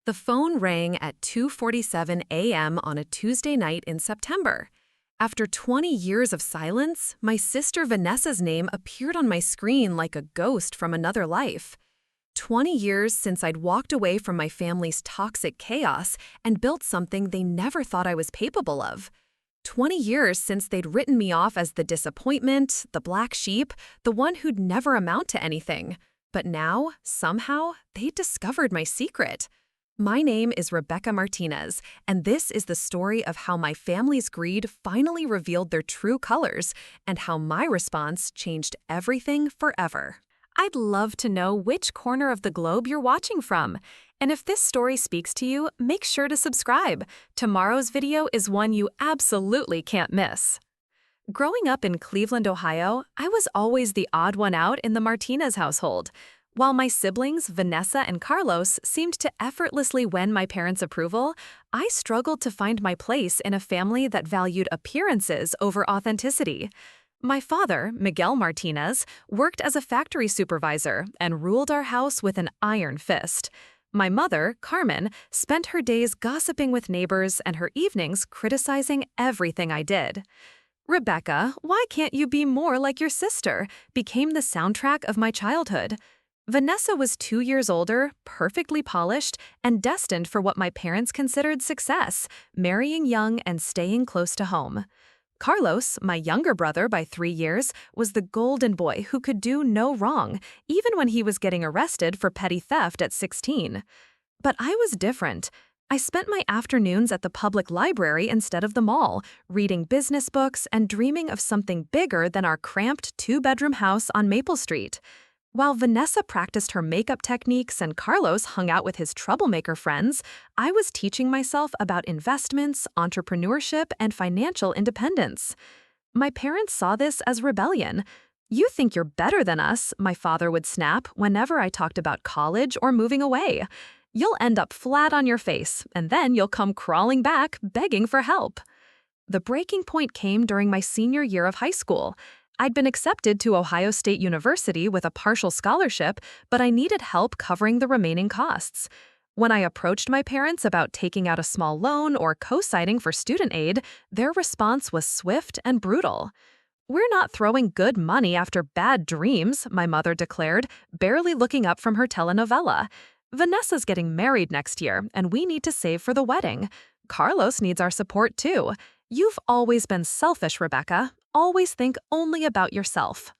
The phone rang at 2:47 a.m. on a Tuesday night in September. After 20 years of silence, my sister Vanessa's name appeared on my screen like a ghost from another life. 20 years since I'd walked away from my family's toxic chaos and built something they never thought I was capable of. 20 years since they'd written me off as the disappointment, the black sheep, the one who'd never amount to anything. But now, somehow, they'd discovered my secret. My name is Rebecca Martinez, and this is the story of how my family's greed finally revealed their true colors and how my response changed everything forever. I'd love to know which corner of the globe you're watching from. And if this story speaks to you, make sure to subscribe. Tomorrow's video is one you absolutely can't miss. Growing up in Cleveland, Ohio, I was always the odd one out in the Martinez household. While my siblings, Vanessa and Carlos, seemed to effortlessly win my parents' approval, I struggled to find my place in a family that valued appearances over authenticity. My father, Miguel Martinez, worked as a factory supervisor and ruled our house with an iron fist. My mother, Carmen, spent her days gossiping with neighbors and her evenings criticizing everything I did. Rebecca, why can't you be more like your sister? Became the soundtrack of my childhood. Vanessa was 2 years older, perfectly polished, and destined for what my parents considered success, marrying young and staying close to home. Carlos, my younger brother by 3 years, was the golden boy who could do no wrong, even when he was getting arrested for petty theft at 16. But I was different. I spent my afternoons at the public library instead of the mall, reading business books and dreaming of something bigger than our cramped 2-bedroom house on Maple Street. While Vanessa practiced her makeup techniques and Carlos hung out with his troublemaker friends, I was teaching myself about investments, entrepreneurship, and financial independence. My parents saw this as rebellion. "You think you're better than us," my father would snap whenever I talked about college or moving away. "You'll end up flat on your face, and then you'll come crawling back, begging for help." The breaking point came during my senior year of high school. I'd been accepted to Ohio State University with a partial scholarship, but I needed help covering the remaining costs. When I approached my parents about taking out a small loan or co-signing for student aid, their response was swift and brutal. "We're not throwing good money after bad dreams," my mother declared, barely looking up from her telenovela. "Vanessa's getting married next year, and we need to save for the wedding. Carlos needs our support too. You've always been selfish, Rebecca. Always think only about yourself."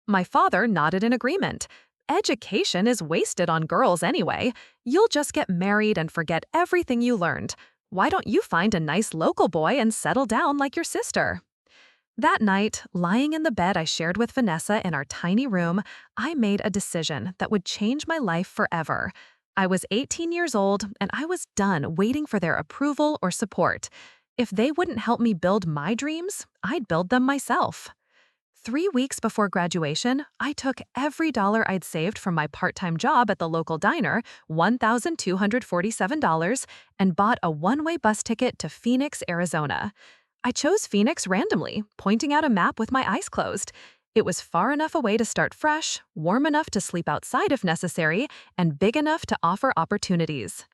My father nodded in agreement. "Education is wasted on girls anyway. You'll just get married and forget everything you learned. Why don't you find a nice local boy and settle down like your sister?" That night, lying in the bed I shared with Vanessa in our tiny room, I made a decision that would change my life forever. I was 18 years old, and I was done waiting for their approval or support. If they wouldn't help me build my dreams, I'd build them myself. 3 weeks before graduation, I took every dollar I'd saved from my part-time job at the local diner, $1,247, and bought a one-way bus ticket to Phoenix, Arizona. I chose Phoenix randomly, pointing out a map with my eyes closed. It was far enough away to start fresh, warm enough to sleep outside if necessary, and big enough to offer opportunities.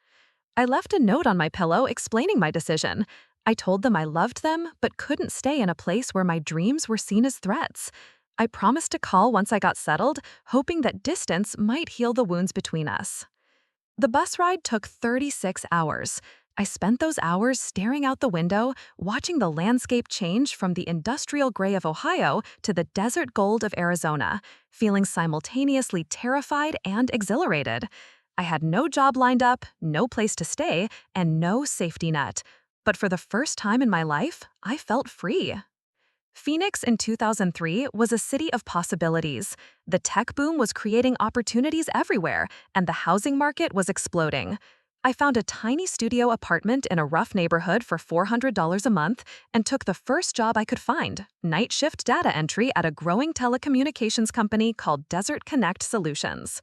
I left a note on my pillow explaining my decision. I told them I loved them, but couldn't stay in a place where my dreams were seen as threats. I promised to call once I got settled, hoping that distance might heal the wounds between us. The bus ride took 36 hours. I spent those hours staring out the window, watching the landscape change from the industrial gray of Ohio to the desert gold of Arizona, feeling simultaneously terrified and exhilarated. I had no job lined up, no place to stay, and no safety net. But for the first time in my life, I felt free. Phoenix in 2003 was a city of possibilities. The tech boom was creating opportunities everywhere, and the housing market was exploding. I found a tiny studio apartment in a rough neighborhood for $400 a month and took the first job I could find, night shift data entry at a growing telecommunications company called Desert Connect Solutions.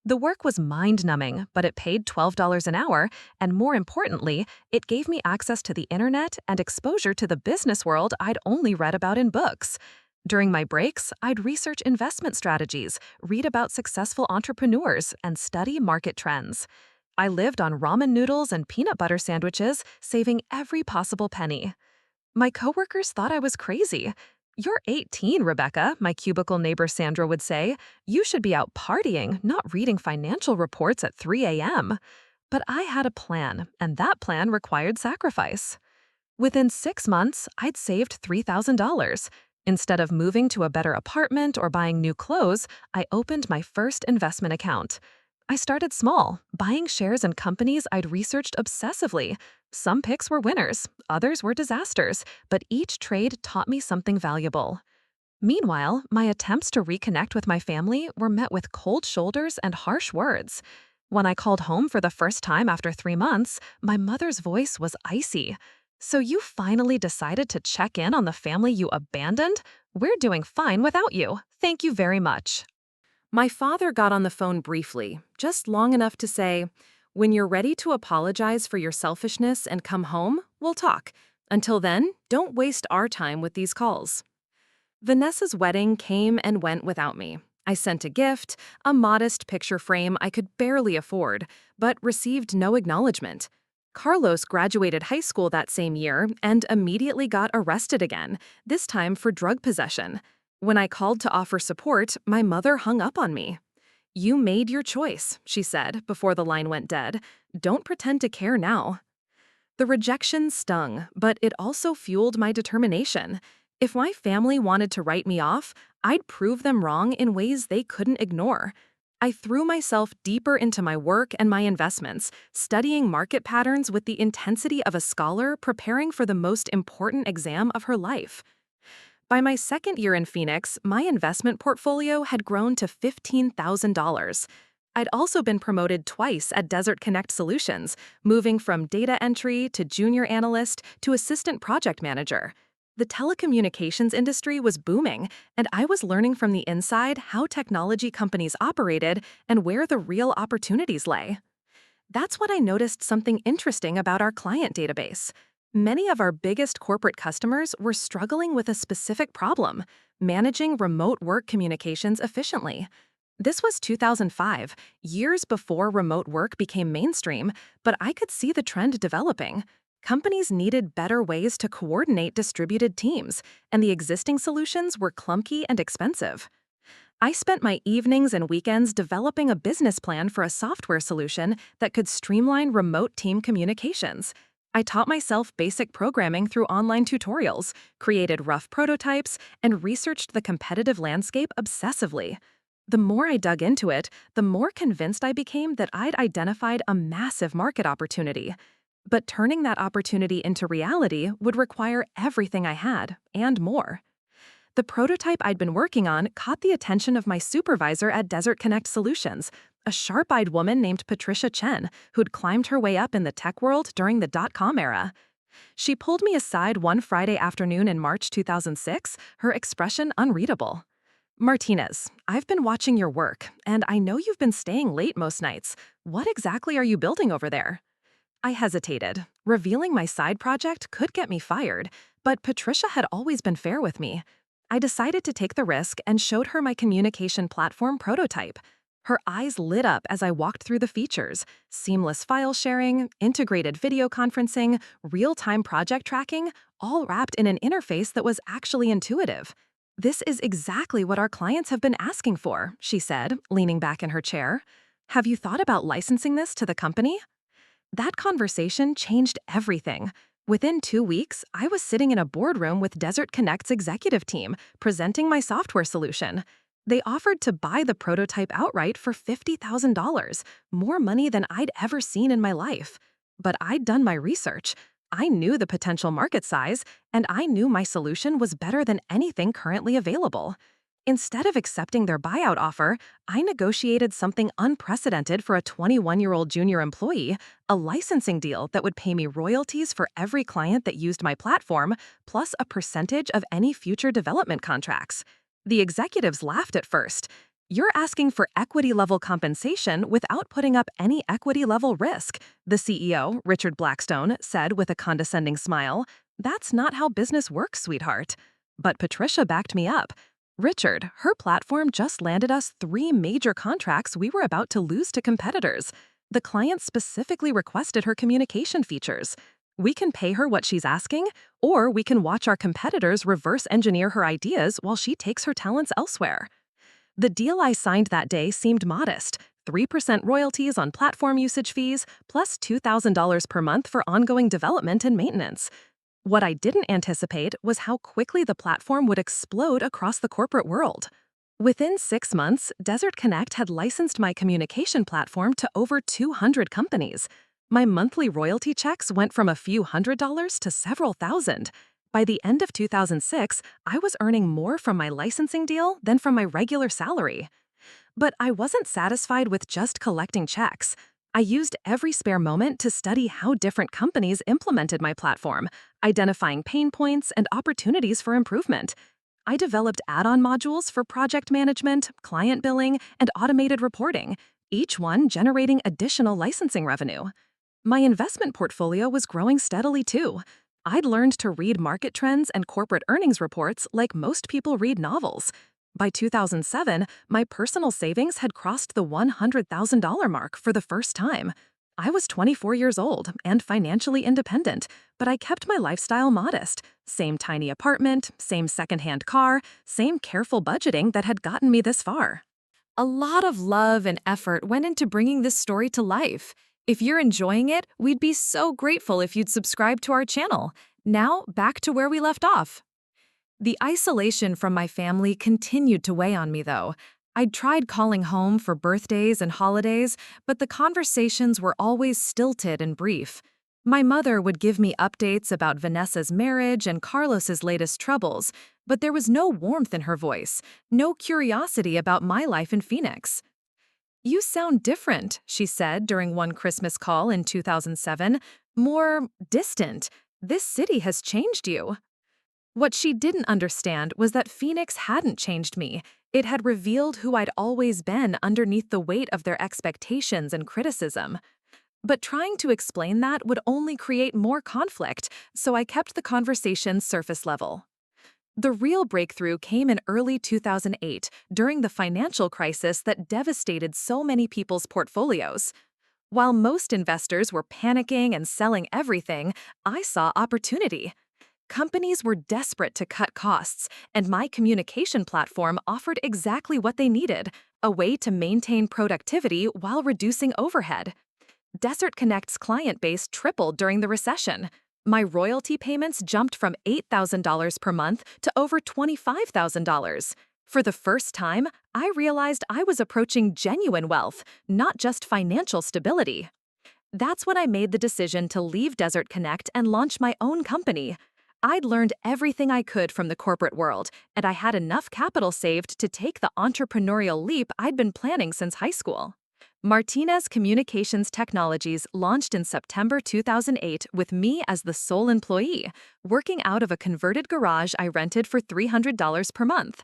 The work was mind-numbing, but it paid $12 an hour, and more importantly, it gave me access to the internet and exposure to the business world I'd only read about in books. During my breaks, I'd research investment strategies, read about successful entrepreneurs, and study market trends. I lived on ramen noodles and peanut butter sandwiches, saving every possible penny. My coworkers thought I was crazy. "You're 18, Rebecca," my cubicle neighbor Sandra would say. "You should be out partying, not reading financial reports at 3 a.m." But I had a plan, and that plan required sacrifice. Within 6 months, I'd saved $3,000. Instead of moving to a better apartment or buying new clothes, I opened my first investment account. I started small, buying shares in companies I'd researched obsessively. Some picks were winners, others were disasters, but each trade taught me something valuable. Meanwhile, my attempts to reconnect with my family were met with cold shoulders and harsh words. When I called home for the first time after 3 months, my mother's voice was icy. "So you finally decided to check in on the family you abandoned? We're doing fine without you. Thank you very much." My father got on the phone briefly, just long enough to say, "When you're ready to apologize for your selfishness and come home, we'll talk. Until then, don't waste our time with these calls." Vanessa's wedding came and went without me. I sent a gift, a modest picture frame I could barely afford, but received no acknowledgement. Carlos graduated high school that same year and immediately got arrested again, this time for drug possession. When I called to offer support, my mother hung up on me. "You made your choice," she said before the line went dead. "Don't pretend to care now." The rejection stung, but it also fueled my determination. If my family wanted to write me off, I'd prove them wrong in ways they couldn't ignore. I threw myself deeper into my work and my investments, studying market patterns with the intensity of a scholar preparing for the most important exam of her life. By my second year in Phoenix, my investment portfolio had grown to $15,000. I'd also been promoted twice at Desert Connect Solutions, moving from data entry to junior analyst to assistant project manager. The telecommunications industry was booming, and I was learning from the inside how technology companies operated and where the real opportunities lay. That's when I noticed something interesting about our client database. Many of our biggest corporate customers were struggling with a specific problem: managing remote work communications efficiently. This was 2005, years before remote work became mainstream, but I could see the trend developing. Companies needed better ways to coordinate distributed teams, and the existing solutions were clunky and expensive. I spent my evenings and weekends developing a business plan for a software solution that could streamline remote team communications. I taught myself basic programming through online tutorials, created rough prototypes, and researched the competitive landscape obsessively. The more I dug into it, the more convinced I became that I'd identified a massive market opportunity. But turning that opportunity into reality would require everything I had, and more. The prototype I'd been working on caught the attention of my supervisor at Desert Connect Solutions, a sharp-eyed woman named Patricia Chen, who'd climbed her way up in the tech world during the dot-com era. She pulled me aside one Friday afternoon in March 2006, her expression unreadable. "Martinez, I've been watching your work, and I know you've been staying late most nights. What exactly are you building over there?" I hesitated. Revealing my side project could get me fired, but Patricia had always been fair with me. I decided to take the risk and showed her my communication platform prototype. Her eyes lit up as I walked through the features: seamless file sharing, integrated video conferencing, real-time project tracking, all wrapped in an interface that was actually intuitive. "This is exactly what our clients have been asking for," she said, leaning back in her chair. "Have you thought about licensing this to the company?" That conversation changed everything. Within 2 weeks, I was sitting in a boardroom with Desert Connect's executive team, presenting my software solution. They offered to buy the prototype outright for $50,000, more money than I'd ever seen in my life. But I'd done my research. I knew the potential market size, and I knew my solution was better than anything currently available. Instead of accepting their buyout offer, I negotiated something unprecedented for a 21-year-old junior employee: a licensing deal that would pay me royalties for every client that used my platform, plus a percentage of any future development contracts. The executives laughed at first. "You're asking for equity-level compensation without putting up any equity-level risk," the CEO, Richard Blackstone, said with a condescending smile. "That's not how business works, sweetheart." But Patricia backed me up. "Richard, her platform just landed us 3 major contracts we were about to lose to competitors. The client specifically requested her communication features. We can pay her what she's asking, or we can watch our competitors reverse engineer her ideas while she takes her talents elsewhere. The deal I signed that day seemed modest: 3% royalties on platform usage fees, plus $2,000 per month for ongoing development and maintenance. What I didn't anticipate was how quickly the platform would explode across the corporate world. Within 6 months, Desert Connect had licensed my communication platform to over 200 companies. My monthly royalty checks went from a few $100s to several thousand. By the end of 2006, I was earning more from my licensing deal than from my regular salary. But I wasn't satisfied with just collecting checks. I used every spare moment to study how different companies implemented my platform, identifying pain points and opportunities for improvement. I developed add-on modules for project management, client billing, and automated reporting, each one generating additional licensing revenue. My investment portfolio was growing steadily too. I'd learned to read market trends and corporate earnings reports like most people read novels. By 2007, my personal savings had crossed the $100,000 mark for the first time. I was 24 years old and financially independent, but I kept my lifestyle modest. Same tiny apartment, same secondhand car, same careful budgeting that had gotten me this far. A lot of love and effort went into bringing this story to life. If you're enjoying it, we'd be so grateful if you'd subscribe to our channel. Now, back to where we left off. The isolation from my family continued to weigh on me, though. I'd tried calling home for birthdays and holidays, but the conversations were always stilted and brief. My mother would give me updates about Vanessa's marriage and Carlos's latest troubles, but there was no warmth in her voice, no curiosity about my life in Phoenix. "You sound different," she said during one Christmas call in 2007. "More distant. This city has changed you." What she didn't understand was that Phoenix hadn't changed me. It had revealed who I'd always been underneath the weight of their expectations and criticism. But trying to explain that would only create more conflict, so I kept the conversation surface level. The real breakthrough came in early 2008, during the financial crisis that devastated so many people's portfolios. While most investors were panicking and selling everything, I saw opportunity. Companies were desperate to cut costs, and my communication platform offered exactly what they needed: a way to maintain productivity while reducing overhead. Desert Connect's client base tripled during the recession. My royalty payments jumped from $8,000 per month to over $25,000. For the first time, I realized I was approaching genuine wealth, not just financial stability. That's when I made the decision to leave Desert Connect and launch my own company. I'd learned everything I could from the corporate world, and I had enough capital saved to take the entrepreneurial leap I'd been planning since high school. Martinez Communications Technologies launched in September 2008 with me as the sole employee, working out of a converted garage I rented for $300 per month.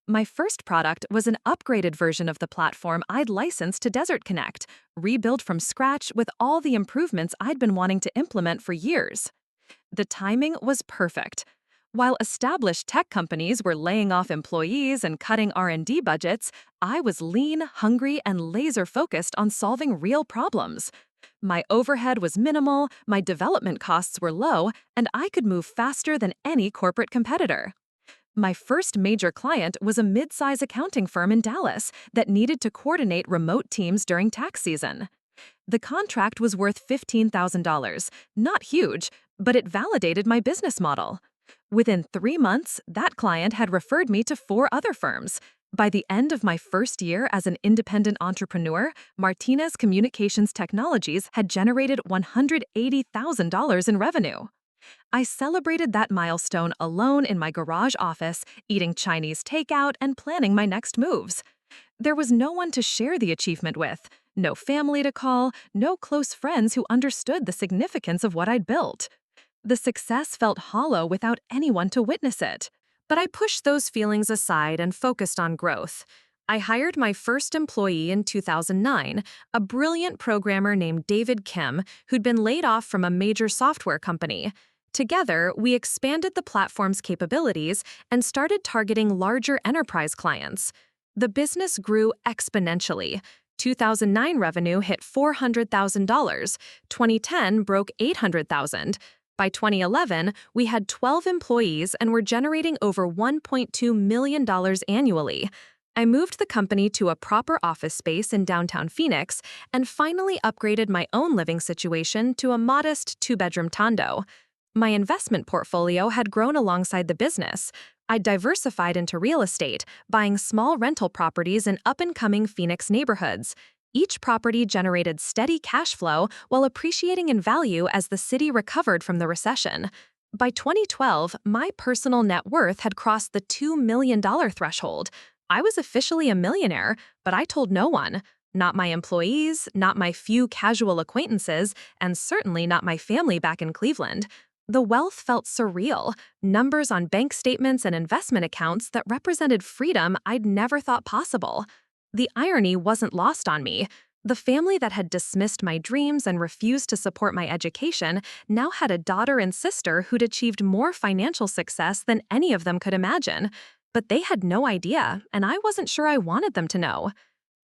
My first product was an upgraded version of the platform I'd licensed to Desert Connect, rebuilt from scratch with all the improvements I'd been wanting to implement for years. The timing was perfect. While established tech companies were laying off employees and cutting R&D budgets, I was lean, hungry, and laser-focused on solving real problems. My overhead was minimal, my development costs were low, and I could move faster than any corporate competitor. My first major client was a mid-size accounting firm in Dallas that needed to coordinate remote teams during tax season. The contract was worth $15,000, not huge, but it validated my business model. Within 3 months, that client had referred me to 4 other firms. By the end of my first year as an independent entrepreneur, Martinez Communications Technologies had generated $180,000 in revenue. I celebrated that milestone alone in my garage office, eating Chinese takeout and planning my next moves. There was no one to share the achievement with, no family to call, no close friends who understood the significance of what I'd built. The success felt hollow without anyone to witness it. But I pushed those feelings aside and focused on growth. I hired my first employee in 2009, a brilliant programmer named David Kim, who'd been laid off from a major software company. Together, we expanded the platform's capabilities and started targeting larger enterprise clients. The business grew exponentially. 2009 revenue hit $400,000. 2010 broke $800,000. By 2011, we had 12 employees and were generating over $1.2 million annually. I moved the company to a proper office space in downtown Phoenix and finally upgraded my own living situation to a modest two-bedroom condo. My investment portfolio had grown alongside the business. I'd diversified into real estate, buying small rental properties in up-and-coming Phoenix neighborhoods. Each property generated steady cash flow while appreciating in value as the city recovered from the recession. By 2012, my personal net worth had crossed the $2 million threshold. I was officially a millionaire, but I told no one. Not my employees, not my few casual acquaintances, and certainly not my family back in Cleveland. The wealth felt surreal, numbers on bank statements and investment accounts that represented freedom I'd never thought possible. The irony wasn't lost on me. The family that had dismissed my dreams and refused to support my education now had a daughter and sister who'd achieved more financial success than any of them could imagine. But they had no idea, and I wasn't sure I wanted them to know.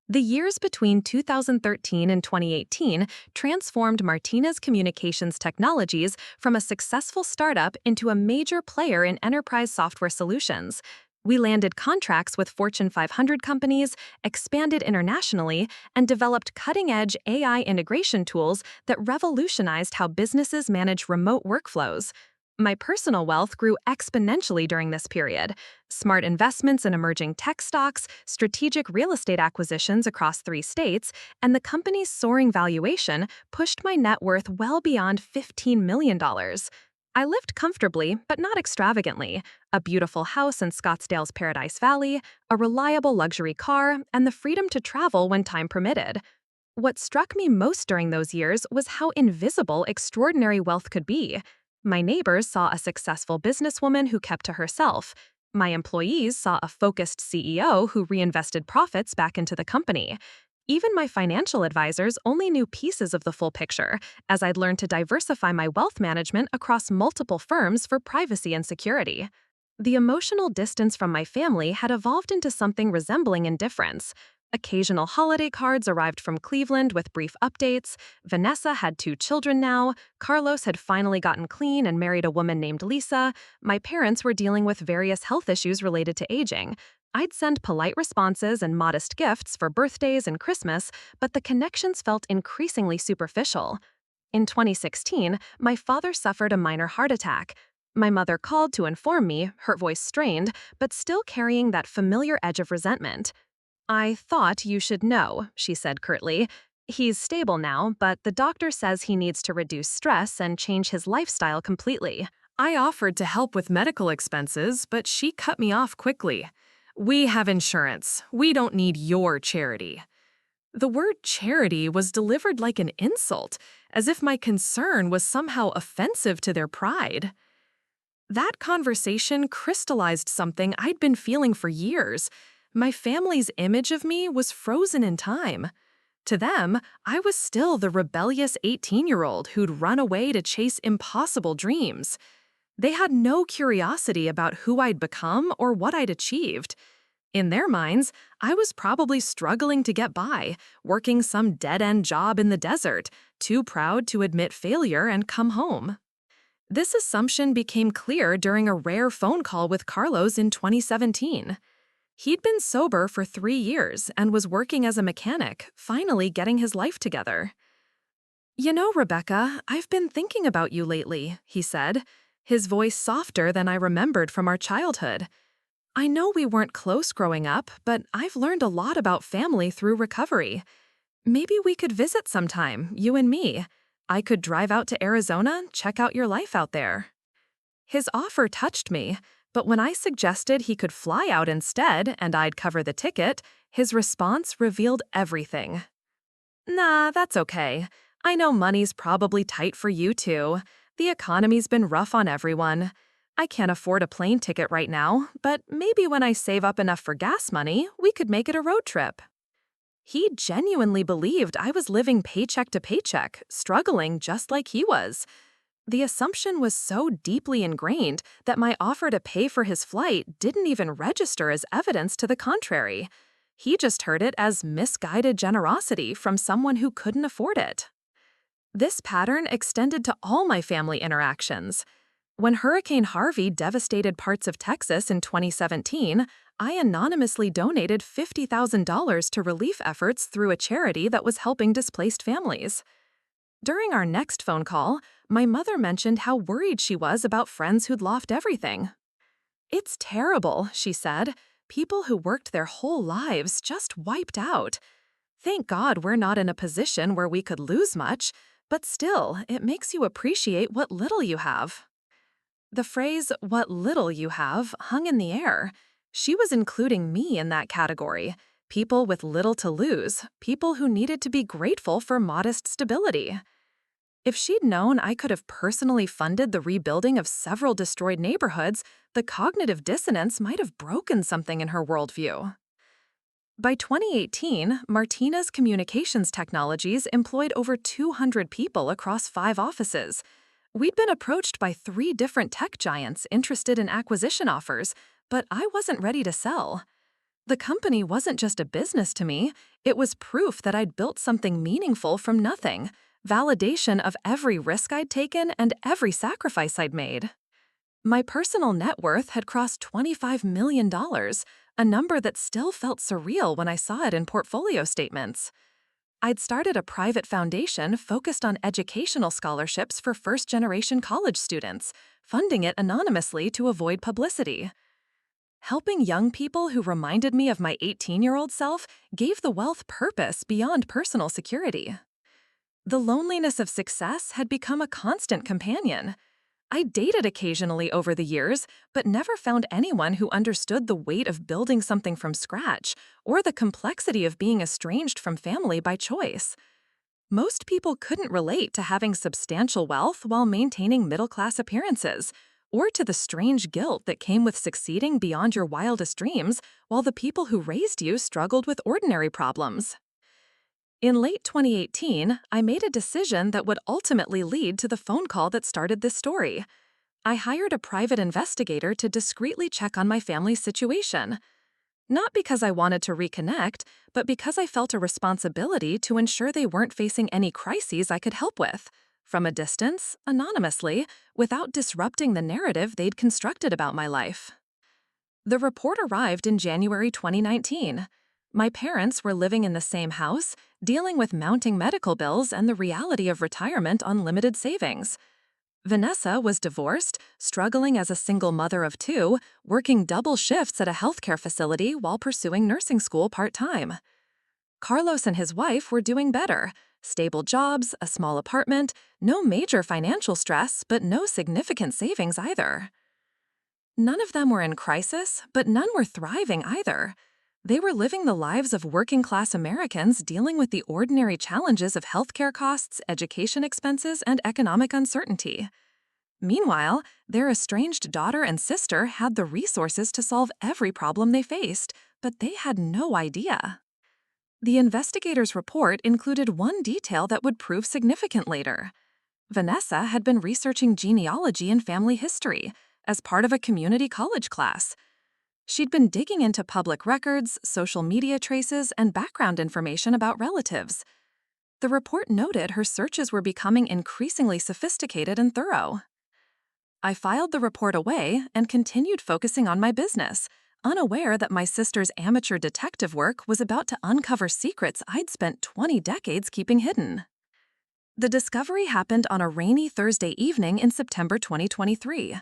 The years between 2013 and 2018 transformed Martinez Communications Technologies from a successful startup into a major player in enterprise software solutions. We landed contracts with Fortune 500 companies, expanded internationally, and developed cutting-edge AI integration tools that revolutionized how businesses manage remote workflows. My personal wealth grew exponentially during this period. Smart investments in emerging tech stocks, strategic real estate acquisitions across 3 states, and the company's soaring valuation pushed my net worth well beyond $15 million. I lived comfortably, but not extravagantly. A beautiful house in Scottsdale's Paradise Valley, a reliable luxury car, and the freedom to travel when time permitted. What struck me most during those years was how invisible extraordinary wealth could be. My neighbors saw a successful businesswoman who kept to herself. My employees saw a focused CEO who reinvested profits back into the company. Even my financial advisors only knew pieces of the full picture, as I'd learned to diversify my wealth management across multiple firms for privacy and security. The emotional distance from my family had evolved into something resembling indifference. Occasional holiday cards arrived from Cleveland with brief updates. Vanessa had 2 children now. Carlos had finally gotten clean and married a woman named Lisa. My parents were dealing with various health issues related to aging. I'd send polite responses and modest gifts for birthdays and Christmas, but the connections felt increasingly superficial. In 2016, my father suffered a minor heart attack. My mother called to inform me, her voice strained, but still carrying that familiar edge of resentment. "I thought you should know," she said curtly. "He's stable now, but the doctor says he needs to reduce stress and change his lifestyle completely." I offered to help with medical expenses, but she cut me off quickly. "We have insurance. We don't need your charity." The word charity was delivered like an insult, as if my concern was somehow offensive to their pride. That conversation crystallized something I'd been feeling for years. My family's image of me was frozen in time. To them, I was still the rebellious 18-year-old who'd run away to chase impossible dreams. They had no curiosity about who I'd become or what I'd achieved. In their minds, I was probably struggling to get by, working some dead-end job in the desert, too proud to admit failure and come home. This assumption became clear during a rare phone call with Carlos in 2017. He'd been sober for 3 years and was working as a mechanic, finally getting his life together. "You know, Rebecca, I've been thinking about you lately," he said, his voice softer than I remembered from our childhood. "I know we weren't close growing up, but I've learned a lot about family through recovery. Maybe we could visit sometime, you and me. I could drive out to Arizona, check out your life out there." His offer touched me, but when I suggested he could fly out instead and I'd cover the ticket, his response revealed everything. "Nah, that's okay. I know money's probably tight for you too. The economy's been rough on everyone. I can't afford a plane ticket right now, but maybe when I save up enough for gas money, we could make it a road trip." He genuinely believed I was living paycheck to paycheck, struggling just like he was. The assumption was so deeply ingrained that my offer to pay for his flight didn't even register as evidence to the contrary. He just heard it as misguided generosity from someone who couldn't afford it. This pattern extended to all my family interactions. When Hurricane Harvey devastated parts of Texas in 2017, I anonymously donated $50,000 to relief efforts through a charity that was helping displaced families. During our next phone call, my mother mentioned how worried she was about friends who'd lost everything. "It's terrible," she said. "People who worked their whole lives just wiped out. Thank God we're not in a position where we could lose much, but still, it makes you appreciate what little you have." The phrase, "what little you have," hung in the air. She was including me in that category. People with little to lose, people who needed to be grateful for modest stability. If she'd known I could have personally funded the rebuilding of several destroyed neighborhoods, the cognitive dissonance might have broken something in her worldview. By 2018, Martina's communications technologies employed over 200 people across 5 offices. We'd been approached by 3 different tech giants interested in acquisition offers, but I wasn't ready to sell. The company wasn't just a business to me, it was proof that I'd built something meaningful from nothing, validation of every risk I'd taken and every sacrifice I'd made. My personal net worth had crossed $25 million, a number that still felt surreal when I saw it in portfolio statements. I'd started a private foundation focused on educational scholarships for first-generation college students, funding it anonymously to avoid publicity. Helping young people who reminded me of my 18-year-old self gave the wealth purpose beyond personal security. The loneliness of success had become a constant companion. I dated occasionally over the years, but never found anyone who understood the weight of building something from scratch or the complexity of being estranged from family by choice. Most people couldn't relate to having substantial wealth while maintaining middle-class appearances, or to the strange guilt that came with succeeding beyond your wildest dreams while the people who raised you struggled with ordinary problems. In late 2018, I made a decision that would ultimately lead to the phone call that started this story. I hired a private investigator to discreetly check on my family's situation. Not because I wanted to reconnect, but because I felt a responsibility to ensure they weren't facing any crises I could help with. From a distance, anonymously, without disrupting the narrative they'd constructed about my life. The report arrived in January 2019. My parents were living in the same house, dealing with mounting medical bills and the reality of retirement on limited savings. Vanessa was divorced, struggling as a single mother of 2, working double shifts at a healthcare facility while pursuing nursing school part-time. Carlos and his wife were doing better. Stable jobs, a small apartment, no major financial stress, but no significant savings either. None of them were in crisis, but none were thriving either. They were living the lives of working-class Americans dealing with the ordinary challenges of healthcare costs, education expenses, and economic uncertainty. Meanwhile, their estranged daughter and sister had the resources to solve every problem they faced, but they had no idea. The investigator's report included one detail that would prove significant later. Vanessa had been researching genealogy and family history as part of a community college class. She'd been digging into public records, social media traces, and background information about relatives. The report noted her searches were becoming increasingly sophisticated and thorough. I filed the report away and continued focusing on my business, unaware that my sister's amateur detective work was about to uncover secrets I'd spent 20 decades keeping hidden. The discovery happened on a rainy Thursday evening in September 2023.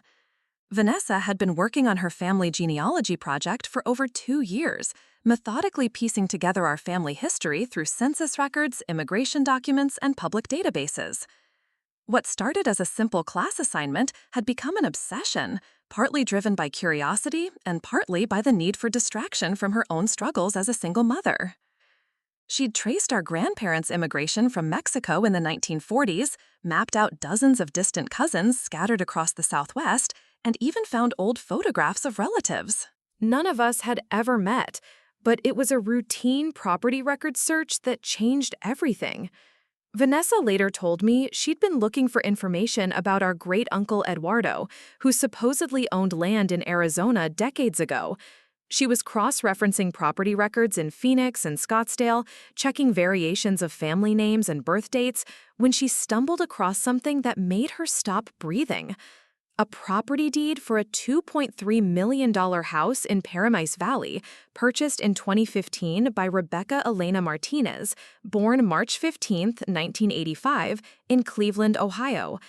Vanessa had been working on her family genealogy project for over 2 years, methodically piecing together our family history through census records, immigration documents, and public databases. What started as a simple class assignment had become an obsession, partly driven by curiosity and partly by the need for distraction from her own struggles as a single mother. She'd traced our grandparents' immigration from Mexico in the 1940s, mapped out dozens of distant cousins scattered across the Southwest, and even found old photographs of relatives. None of us had ever met, but it was a routine property record search that changed everything. Vanessa later told me she'd been looking for information about our great-uncle Eduardo, who supposedly owned land in Arizona decades ago. She was cross-referencing property records in Phoenix and Scottsdale, checking variations of family names and birth dates, when she stumbled across something that made her stop breathing. A property deed for a $2.3 million house in Paradise Valley, purchased in 2015 by Rebecca Elena Martinez, born March 15, 1985, in Cleveland, Ohio.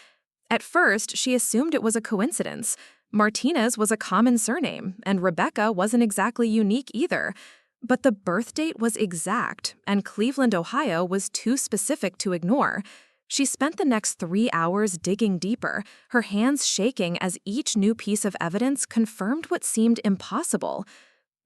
At first, she assumed it was a coincidence. Martinez was a common surname, and Rebecca wasn't exactly unique either. But the birth date was exact, and Cleveland, Ohio was too specific to ignore. She spent the next 3 hours digging deeper, her hands shaking as each new piece of evidence confirmed what seemed impossible.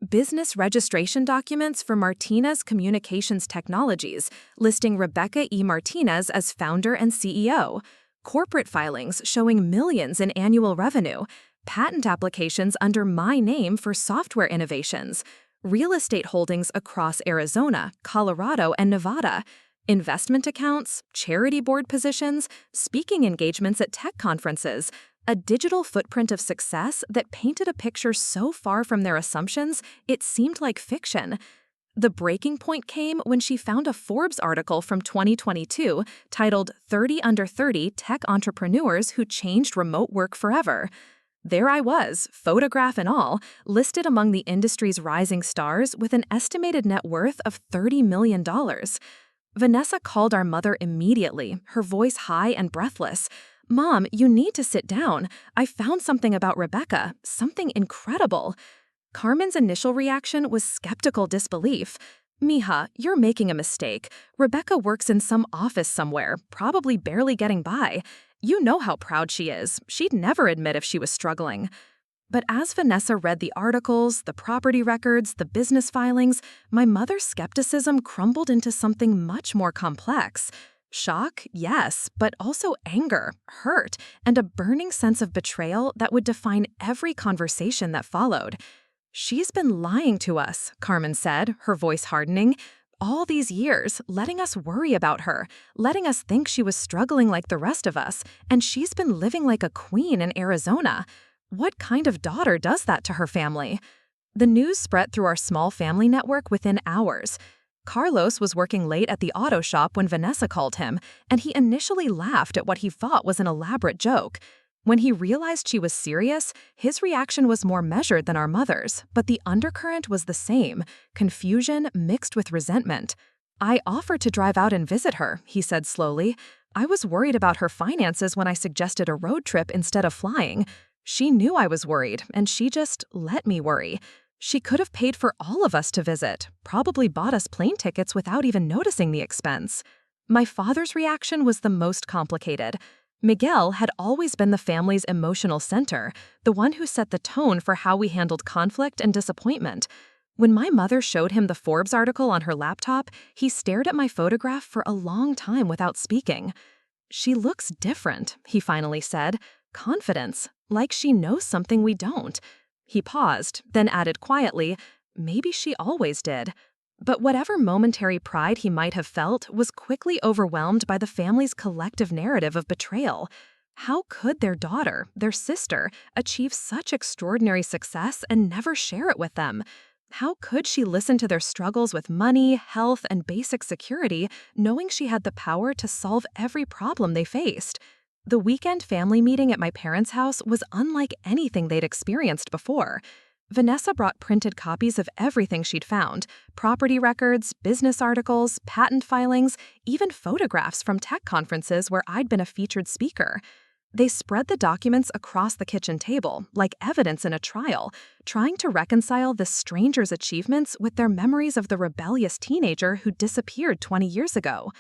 Business registration documents for Martinez Communications Technologies, listing Rebecca E. Martinez as founder and CEO. Corporate filings showing millions in annual revenue. Patent applications under my name for software innovations. Real estate holdings across Arizona, Colorado, and Nevada. Investment accounts, charity board positions, speaking engagements at tech conferences, a digital footprint of success that painted a picture so far from their assumptions it seemed like fiction. The breaking point came when she found a Forbes article from 2022 titled 30 Under 30 Tech Entrepreneurs Who Changed Remote Work Forever. There I was, photograph and all, listed among the industry's rising stars with an estimated net worth of $30 million. Vanessa called our mother immediately, her voice high and breathless. "Mom, you need to sit down. I found something about Rebecca, something incredible." Carmen's initial reaction was skeptical disbelief. "Mija, you're making a mistake. Rebecca works in some office somewhere, probably barely getting by. You know how proud she is. She'd never admit if she was struggling." But as Vanessa read the articles, the property records, the business filings, my mother's skepticism crumbled into something much more complex. Shock, yes, but also anger, hurt, and a burning sense of betrayal that would define every conversation that followed. "She's been lying to us," Carmen said, her voice hardening. "All these years, letting us worry about her, letting us think she was struggling like the rest of us, and she's been living like a queen in Arizona. What kind of daughter does that to her family?" The news spread through our small family network within hours. Carlos was working late at the auto shop when Vanessa called him, and he initially laughed at what he thought was an elaborate joke. When he realized she was serious, his reaction was more measured than our mother's, but the undercurrent was the same, confusion mixed with resentment. "I offered to drive out and visit her," he said slowly. "I was worried about her finances when I suggested a road trip instead of flying. She knew I was worried, and she just let me worry. She could have paid for all of us to visit, probably bought us plane tickets without even noticing the expense." My father's reaction was the most complicated. Miguel had always been the family's emotional center, the one who set the tone for how we handled conflict and disappointment. When my mother showed him the Forbes article on her laptop, he stared at my photograph for a long time without speaking. "She looks different," he finally said. "Confidence, like she knows something we don't." He paused, then added quietly, "Maybe she always did." But whatever momentary pride he might have felt was quickly overwhelmed by the family's collective narrative of betrayal. How could their daughter, their sister, achieve such extraordinary success and never share it with them? How could she listen to their struggles with money, health, and basic security, knowing she had the power to solve every problem they faced? The weekend family meeting at my parents' house was unlike anything they'd experienced before. Vanessa brought printed copies of everything she'd found: property records, business articles, patent filings, even photographs from tech conferences where I'd been a featured speaker. They spread the documents across the kitchen table, like evidence in a trial, trying to reconcile this stranger's achievements with their memories of the rebellious teenager who disappeared 20 years ago.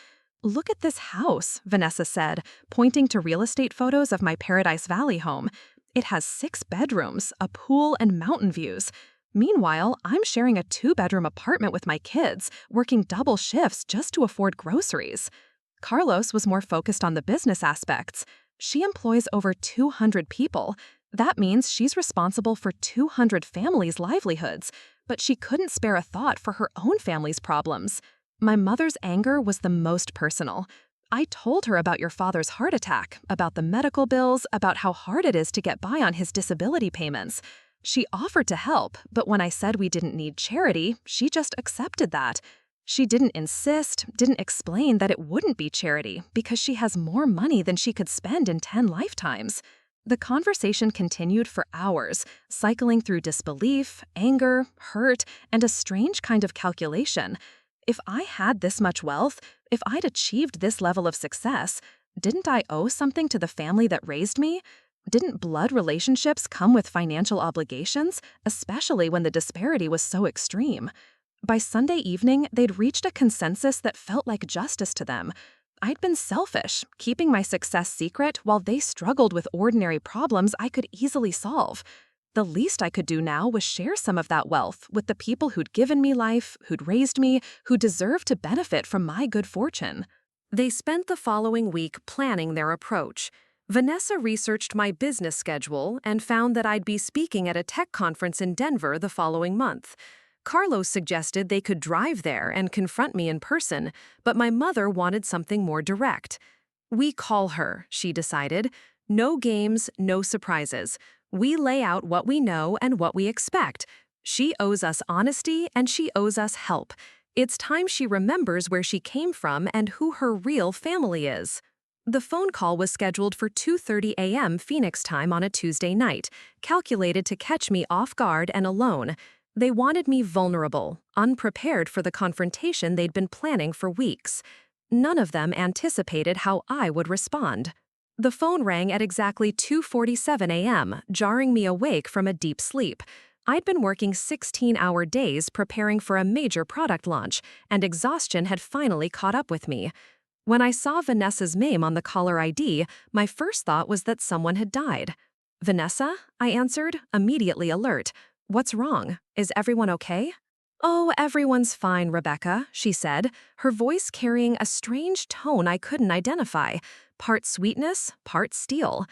"Look at this house," Vanessa said, pointing to real estate photos of my Paradise Valley home. "It has 6 bedrooms, a pool, and mountain views. Meanwhile, I'm sharing a 2-bedroom apartment with my kids, working double shifts just to afford groceries." Carlos was more focused on the business aspects. "She employs over 200 people. That means she's responsible for 200 families' livelihoods, but she couldn't spare a thought for her own family's problems." My mother's anger was the most personal. "I told her about your father's heart attack, about the medical bills, about how hard it is to get by on his disability payments. She offered to help, but when I said we didn't need charity, she just accepted that. She didn't insist, didn't explain that it wouldn't be charity because she has more money than she could spend in 10 lifetimes. The conversation continued for hours, cycling through disbelief, anger, hurt, and a strange kind of calculation. If I had this much wealth, if I'd achieved this level of success, didn't I owe something to the family that raised me? Didn't blood relationships come with financial obligations, especially when the disparity was so extreme? By Sunday evening, they'd reached a consensus that felt like justice to them. I'd been selfish, keeping my success secret while they struggled with ordinary problems I could easily solve. The least I could do now was share some of that wealth with the people who'd given me life, who'd raised me, who deserved to benefit from my good fortune. They spent the following week planning their approach. Vanessa researched my business schedule and found that I'd be speaking at a tech conference in Denver the following month. Carlos suggested they could drive there and confront me in person, but my mother wanted something more direct. We call her, she decided. No games, no surprises. We lay out what we know and what we expect. She owes us honesty and she owes us help. It's time she remembers where she came from and who her real family is. The phone call was scheduled for 2:30 a.m. Phoenix time on a Tuesday night, calculated to catch me off guard and alone. They wanted me vulnerable, unprepared for the confrontation they'd been planning for weeks. None of them anticipated how I would respond. The phone rang at exactly 2:47 a.m., jarring me awake from a deep sleep. I'd been working 16-hour days preparing for a major product launch, and exhaustion had finally caught up with me. When I saw Vanessa's name on the caller ID, my first thought was that someone had died. "Vanessa?" I answered, immediately alert. "What's wrong? Is everyone okay?" "Oh, everyone's fine, Rebecca," she said, her voice carrying a strange tone I couldn't identify, part sweetness, part steel.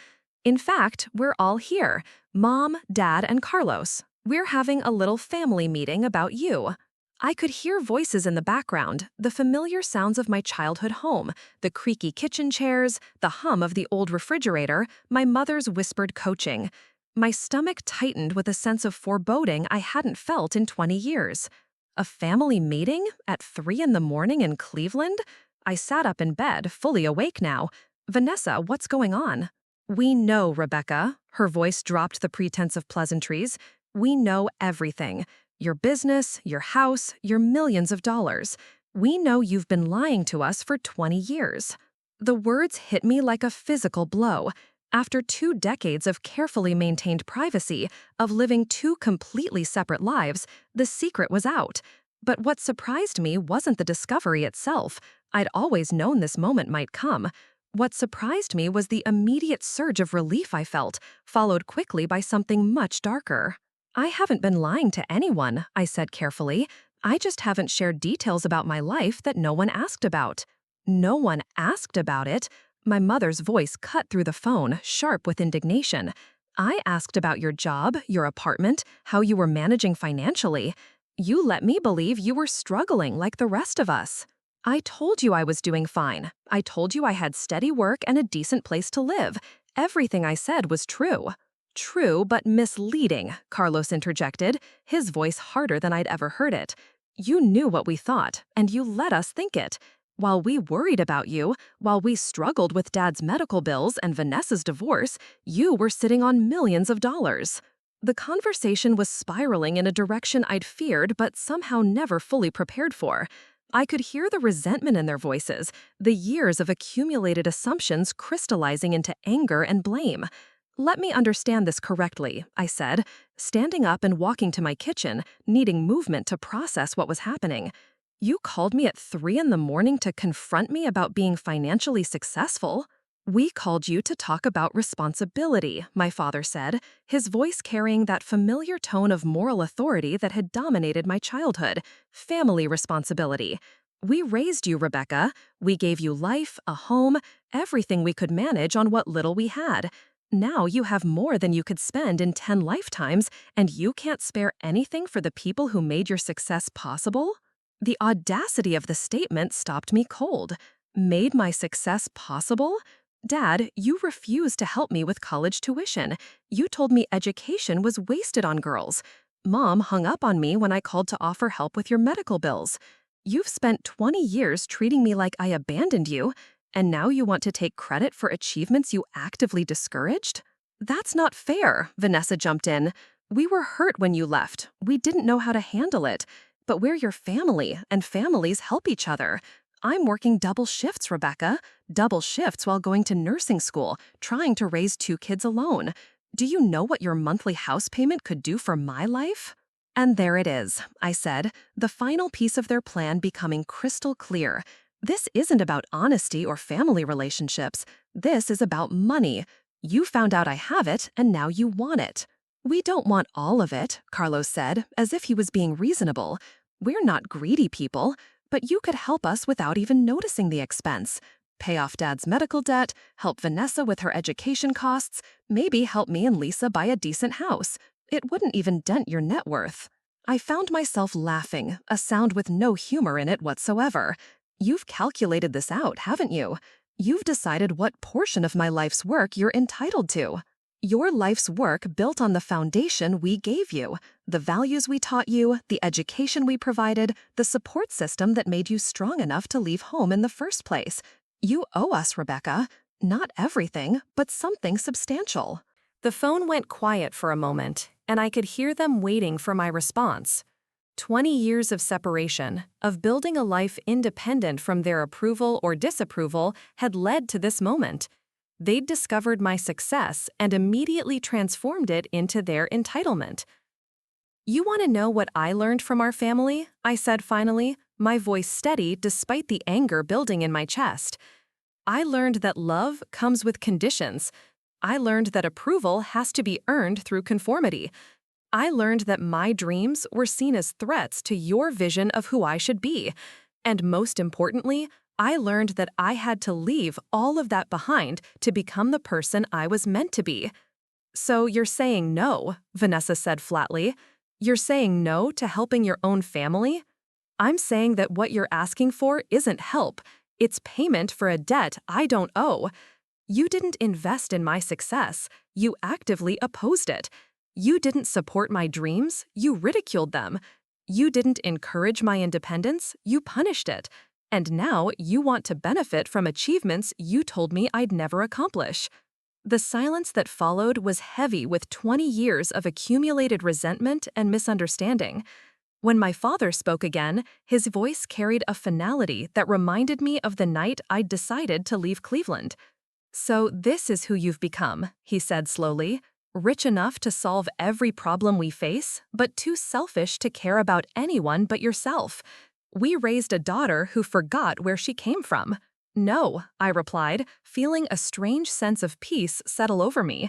"In fact, we're all here, Mom, Dad, and Carlos. We're having a little family meeting about you." I could hear voices in the background, the familiar sounds of my childhood home, the creaky kitchen chairs, the hum of the old refrigerator, my mother's whispered coaching. My stomach tightened with a sense of foreboding I hadn't felt in 20 years. A family meeting at 3 in the morning in Cleveland? I sat up in bed, fully awake now. "Vanessa, what's going on?" "We know, Rebecca." Her voice dropped the pretense of pleasantries. "We know everything. Your business, your house, your millions of dollars. We know you've been lying to us for 20 years. The words hit me like a physical blow. After 2 decades of carefully maintained privacy, of living 2 completely separate lives, the secret was out. But what surprised me wasn't the discovery itself. I'd always known this moment might come. What surprised me was the immediate surge of relief I felt, followed quickly by something much darker. "I haven't been lying to anyone," I said carefully. "I just haven't shared details about my life that no one asked about." "No one asked about it?" My mother's voice cut through the phone, sharp with indignation. "I asked about your job, your apartment, how you were managing financially. You let me believe you were struggling like the rest of us." "I told you I was doing fine. I told you I had steady work and a decent place to live. Everything I said was true." "True, but misleading," Carlos interjected, his voice harder than I'd ever heard it. "You knew what we thought, and you let us think it. While we worried about you, while we struggled with Dad's medical bills and Vanessa's divorce, you were sitting on millions of dollars." The conversation was spiraling in a direction I'd feared but somehow never fully prepared for. I could hear the resentment in their voices, the years of accumulated assumptions crystallizing into anger and blame. "Let me understand this correctly," I said, standing up and walking to my kitchen, needing movement to process what was happening. "You called me at 3 in the morning to confront me about being financially successful?" "We called you to talk about responsibility," my father said, his voice carrying that familiar tone of moral authority that had dominated my childhood. "Family responsibility. We raised you, Rebecca. We gave you life, a home, everything we could manage on what little we had. Now you have more than you could spend in 10 lifetimes, and you can't spare anything for the people who made your success possible?" The audacity of the statement stopped me cold. Made my success possible? Dad, you refused to help me with college tuition. You told me education was wasted on girls. Mom hung up on me when I called to offer help with your medical bills. You've spent 20 years treating me like I abandoned you, and now you want to take credit for achievements you actively discouraged? That's not fair, Vanessa jumped in. We were hurt when you left. We didn't know how to handle it. But we're your family, and families help each other. I'm working double shifts, Rebecca. Double shifts while going to nursing school, trying to raise 2 kids alone. Do you know what your monthly house payment could do for my life? And there it is, I said, the final piece of their plan becoming crystal clear. This isn't about honesty or family relationships. This is about money. You found out I have it, and now you want it. We don't want all of it, Carlos said, as if he was being reasonable. We're not greedy people, but you could help us without even noticing the expense. Pay off Dad's medical debt, help Vanessa with her education costs, maybe help me and Lisa buy a decent house. It wouldn't even dent your net worth. I found myself laughing, a sound with no humor in it whatsoever. You've calculated this out, haven't you? You've decided what portion of my life's work you're entitled to. Your life's work built on the foundation we gave you, the values we taught you, the education we provided, the support system that made you strong enough to leave home in the first place. You owe us, Rebecca. Not everything, but something substantial. The phone went quiet for a moment, and I could hear them waiting for my response. 20 years of separation, of building a life independent from their approval or disapproval, had led to this moment. They'd discovered my success and immediately transformed it into their entitlement. You want to know what I learned from our family? I said finally, my voice steady despite the anger building in my chest. I learned that love comes with conditions. I learned that approval has to be earned through conformity. I learned that my dreams were seen as threats to your vision of who I should be. And most importantly, I learned that I had to leave all of that behind to become the person I was meant to be. So you're saying no, Vanessa said flatly. You're saying no to helping your own family? I'm saying that what you're asking for isn't help. It's payment for a debt I don't owe. You didn't invest in my success. You actively opposed it. You didn't support my dreams. You ridiculed them. You didn't encourage my independence. You punished it. And now you want to benefit from achievements you told me I'd never accomplish. The silence that followed was heavy with 20 years of accumulated resentment and misunderstanding. When my father spoke again, his voice carried a finality that reminded me of the night I'd decided to leave Cleveland. So this is who you've become, he said slowly. Rich enough to solve every problem we face, but too selfish to care about anyone but yourself. We raised a daughter who forgot where she came from. No, I replied, feeling a strange sense of peace settle over me.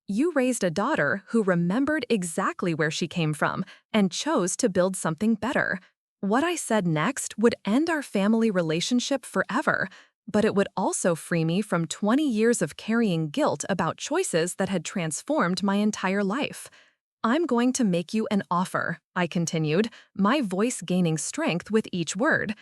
You raised a daughter who remembered exactly where she came from and chose to build something better. What I said next would end our family relationship forever, but it would also free me from 20 years of carrying guilt about choices that had transformed my entire life. I'm going to make you an offer, I continued, my voice gaining strength with each word.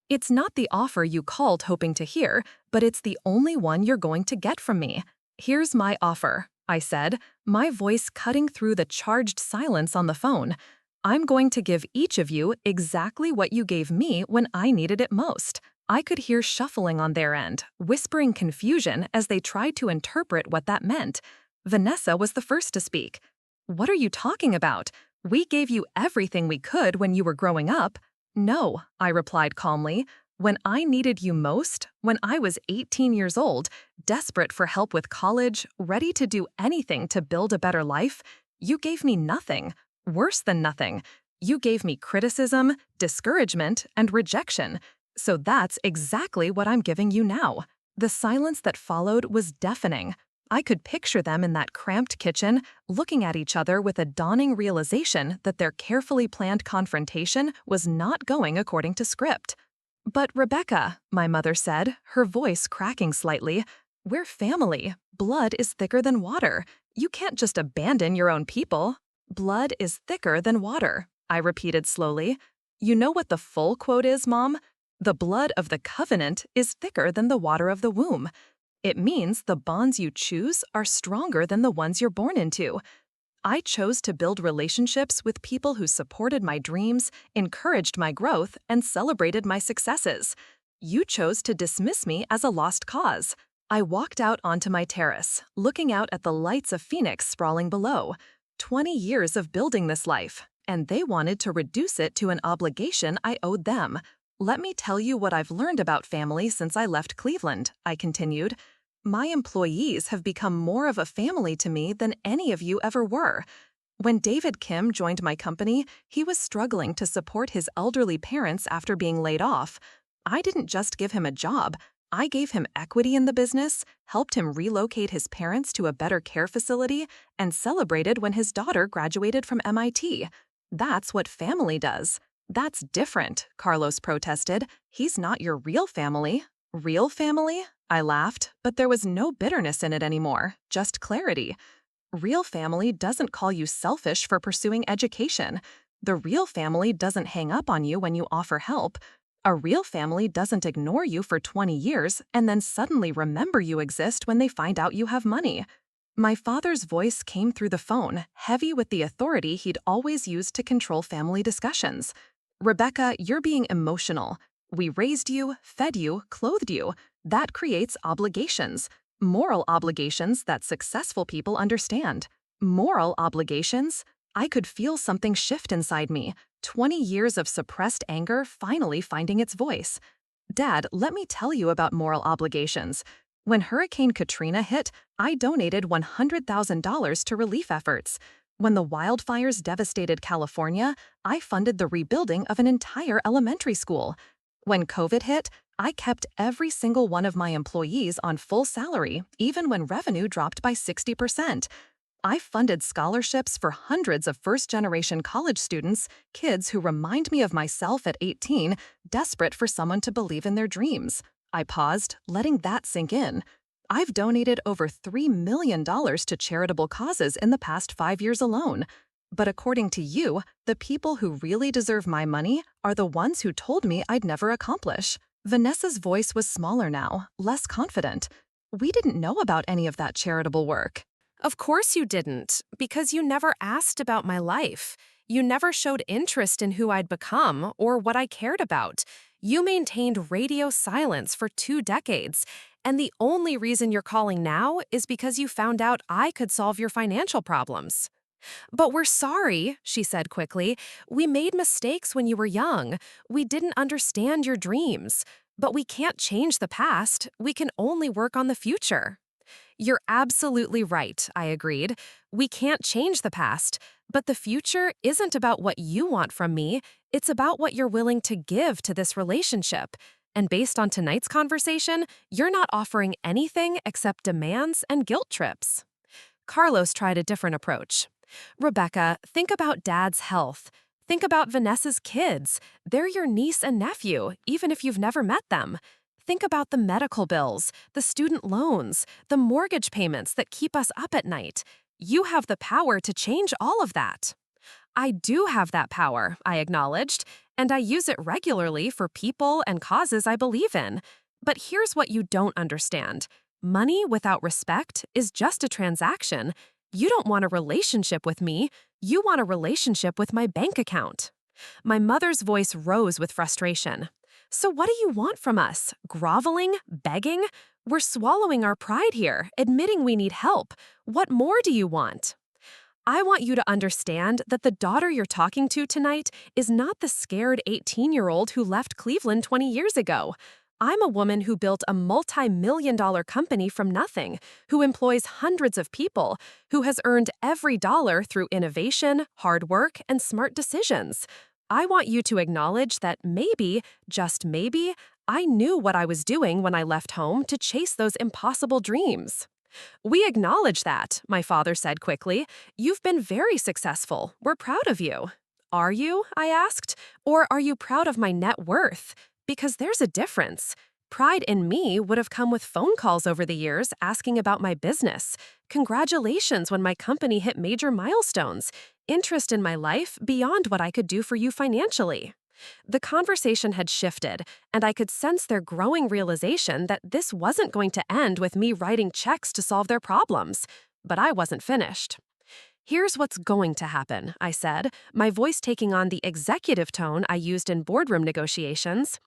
It's not the offer you called hoping to hear, but it's the only one you're going to get from me. Here's my offer, I said, my voice cutting through the charged silence on the phone. I'm going to give each of you exactly what you gave me when I needed it most. I could hear shuffling on their end, whispering confusion as they tried to interpret what that meant. Vanessa was the first to speak. What are you talking about? We gave you everything we could when you were growing up. No, I replied calmly. When I needed you most, when I was 18 years old, desperate for help with college, ready to do anything to build a better life, you gave me nothing, worse than nothing. You gave me criticism, discouragement, and rejection. So that's exactly what I'm giving you now. The silence that followed was deafening. I could picture them in that cramped kitchen, looking at each other with a dawning realization that their carefully planned confrontation was not going according to script. But Rebecca, my mother said, her voice cracking slightly, we're family. Blood is thicker than water. You can't just abandon your own people. Blood is thicker than water, I repeated slowly. You know what the full quote is, Mom? The blood of the covenant is thicker than the water of the womb. It means the bonds you choose are stronger than the ones you're born into. I chose to build relationships with people who supported my dreams, encouraged my growth, and celebrated my successes. You chose to dismiss me as a lost cause. I walked out onto my terrace, looking out at the lights of Phoenix sprawling below. 20 years of building this life, and they wanted to reduce it to an obligation I owed them. Let me tell you what I've learned about family since I left Cleveland, I continued. My employees have become more of a family to me than any of you ever were. When David Kim joined my company, he was struggling to support his elderly parents after being laid off. I didn't just give him a job. I gave him equity in the business, helped him relocate his parents to a better care facility, and celebrated when his daughter graduated from MIT. That's what family does. That's different, Carlos protested. He's not your real family. Real family? I laughed, but there was no bitterness in it anymore, just clarity. Real family doesn't call you selfish for pursuing education. The real family doesn't hang up on you when you offer help. A real family doesn't ignore you for 20 years and then suddenly remember you exist when they find out you have money. My father's voice came through the phone, heavy with the authority he'd always used to control family discussions. Rebecca, you're being emotional. We raised you, fed you, clothed you. That creates obligations. Moral obligations that successful people understand. Moral obligations? I could feel something shift inside me. 20 years of suppressed anger finally finding its voice. Dad, let me tell you about moral obligations. When Hurricane Katrina hit, I donated $100,000 to relief efforts. When the wildfires devastated California, I funded the rebuilding of an entire elementary school. When COVID hit, I kept every single one of my employees on full salary, even when revenue dropped by 60%. I funded scholarships for hundreds of first-generation college students, kids who remind me of myself at 18, desperate for someone to believe in their dreams. I paused, letting that sink in. I've donated over $3 million to charitable causes in the past 5 years alone. But according to you, the people who really deserve my money are the ones who told me I'd never accomplish. Vanessa's voice was smaller now, less confident. We didn't know about any of that charitable work. Of course you didn't, because you never asked about my life. You never showed interest in who I'd become or what I cared about. You maintained radio silence for 2 decades, and the only reason you're calling now is because you found out I could solve your financial problems. But we're sorry, she said quickly. We made mistakes when you were young. We didn't understand your dreams. But we can't change the past. We can only work on the future. You're absolutely right, I agreed. We can't change the past, but the future isn't about what you want from me. It's about what you're willing to give to this relationship. And based on tonight's conversation, you're not offering anything except demands and guilt trips. Carlos tried a different approach. Rebecca, think about Dad's health. Think about Vanessa's kids. They're your niece and nephew, even if you've never met them. Think about the medical bills, the student loans, the mortgage payments that keep us up at night. You have the power to change all of that. I do have that power, I acknowledged, and I use it regularly for people and causes I believe in. But here's what you don't understand. Money without respect is just a transaction. You don't want a relationship with me. You want a relationship with my bank account. My mother's voice rose with frustration. So what do you want from us? Groveling? Begging? We're swallowing our pride here, admitting we need help. What more do you want? I want you to understand that the daughter you're talking to tonight is not the scared 18-year-old who left Cleveland 20 years ago. I'm a woman who built a multi-million-dollar company from nothing, who employs hundreds of people, who has earned every dollar through innovation, hard work, and smart decisions. I want you to acknowledge that maybe, just maybe, I knew what I was doing when I left home to chase those impossible dreams. We acknowledge that, my father said quickly. You've been very successful. We're proud of you. Are you? I asked. Or are you proud of my net worth? Because there's a difference. Pride in me would have come with phone calls over the years asking about my business. Congratulations when my company hit major milestones. Interest in my life beyond what I could do for you financially. The conversation had shifted, and I could sense their growing realization that this wasn't going to end with me writing checks to solve their problems. But I wasn't finished. "Here's what's going to happen," I said, my voice taking on the executive tone I used in boardroom negotiations.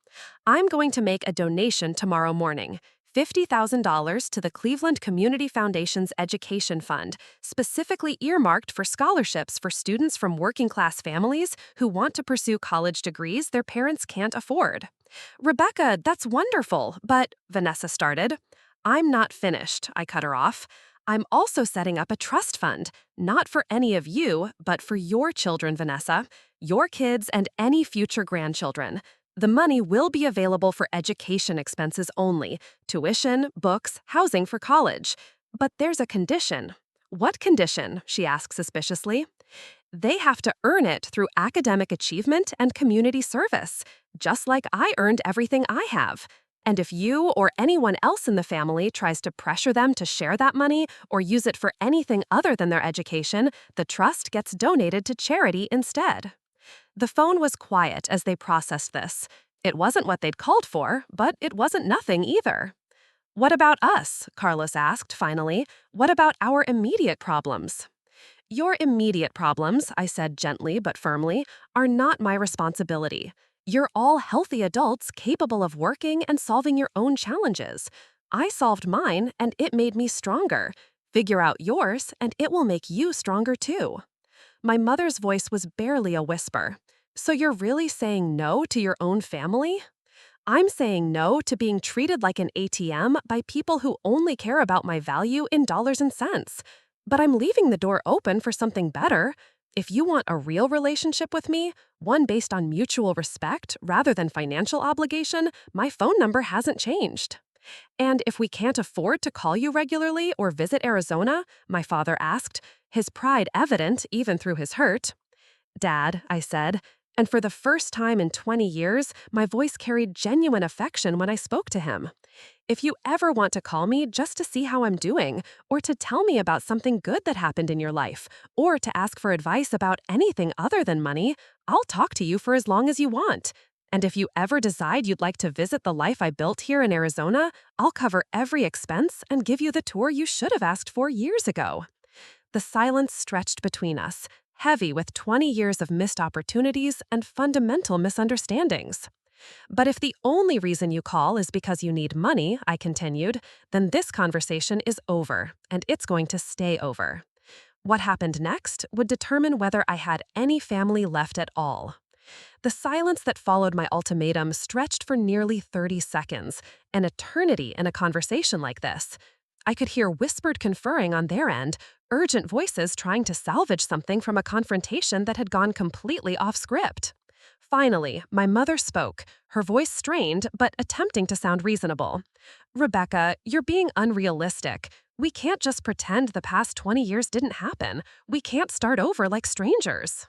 "I'm going to make a donation tomorrow morning. $50,000 to the Cleveland Community Foundation's Education Fund, specifically earmarked for scholarships for students from working-class families who want to pursue college degrees their parents can't afford." "Rebecca, that's wonderful, but," Vanessa started. "I'm not finished," I cut her off. "I'm also setting up a trust fund, not for any of you, but for your children, Vanessa, your kids and any future grandchildren. The money will be available for education expenses only, tuition, books, housing for college. But there's a condition." "What condition?" she asked suspiciously. "They have to earn it through academic achievement and community service, just like I earned everything I have. And if you or anyone else in the family tries to pressure them to share that money or use it for anything other than their education, the trust gets donated to charity instead." The phone was quiet as they processed this. It wasn't what they'd called for, but it wasn't nothing either. "What about us?" Carlos asked finally. "What about our immediate problems?" "Your immediate problems," I said gently but firmly, "are not my responsibility. You're all healthy adults capable of working and solving your own challenges. I solved mine, and it made me stronger. Figure out yours, and it will make you stronger too." My mother's voice was barely a whisper. "So you're really saying no to your own family?" "I'm saying no to being treated like an ATM by people who only care about my value in dollars and cents. But I'm leaving the door open for something better. If you want a real relationship with me, one based on mutual respect rather than financial obligation, my phone number hasn't changed." "And if we can't afford to call you regularly or visit Arizona?" my father asked, his pride evident even through his hurt. "Dad," I said, and for the first time in 20 years, my voice carried genuine affection when I spoke to him. "If you ever want to call me just to see how I'm doing, or to tell me about something good that happened in your life, or to ask for advice about anything other than money, I'll talk to you for as long as you want. And if you ever decide you'd like to visit the life I built here in Arizona, I'll cover every expense and give you the tour you should have asked for years ago." The silence stretched between us, heavy with 20 years of missed opportunities and fundamental misunderstandings. "But if the only reason you call is because you need money," I continued, "then this conversation is over, and it's going to stay over." What happened next would determine whether I had any family left at all. The silence that followed my ultimatum stretched for nearly 30 seconds, an eternity in a conversation like this. I could hear whispered conferring on their end, urgent voices trying to salvage something from a confrontation that had gone completely off script. Finally, my mother spoke, her voice strained but attempting to sound reasonable. "Rebecca, you're being unrealistic. We can't just pretend the past 20 years didn't happen. We can't start over like strangers."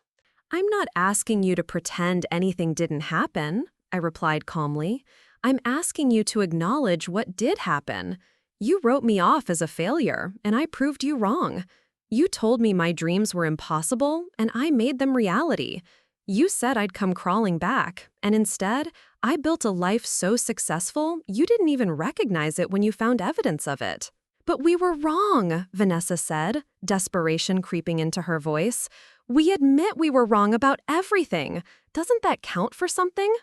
"I'm not asking you to pretend anything didn't happen," I replied calmly. "I'm asking you to acknowledge what did happen. You wrote me off as a failure, and I proved you wrong. You told me my dreams were impossible, and I made them reality. You said I'd come crawling back, and instead, I built a life so successful you didn't even recognize it when you found evidence of it." "But we were wrong," Vanessa said, desperation creeping into her voice. "We admit we were wrong about everything. Doesn't that count for something?"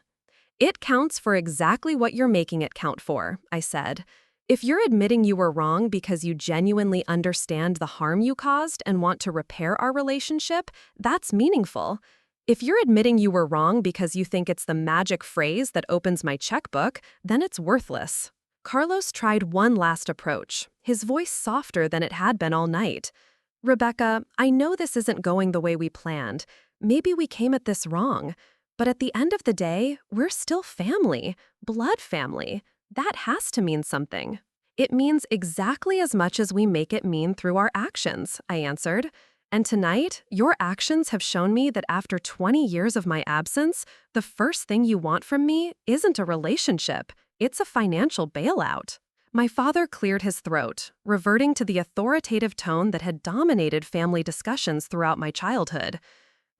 "It counts for exactly what you're making it count for," I said. "If you're admitting you were wrong because you genuinely understand the harm you caused and want to repair our relationship, that's meaningful. If you're admitting you were wrong because you think it's the magic phrase that opens my checkbook, then it's worthless." Carlos tried one last approach, his voice softer than it had been all night. "Rebecca, I know this isn't going the way we planned. Maybe we came at this wrong. But at the end of the day, we're still family, blood family. That has to mean something." "It means exactly as much as we make it mean through our actions," I answered. "And tonight, your actions have shown me that after 20 years of my absence, the first thing you want from me isn't a relationship. It's a financial bailout." My father cleared his throat, reverting to the authoritative tone that had dominated family discussions throughout my childhood.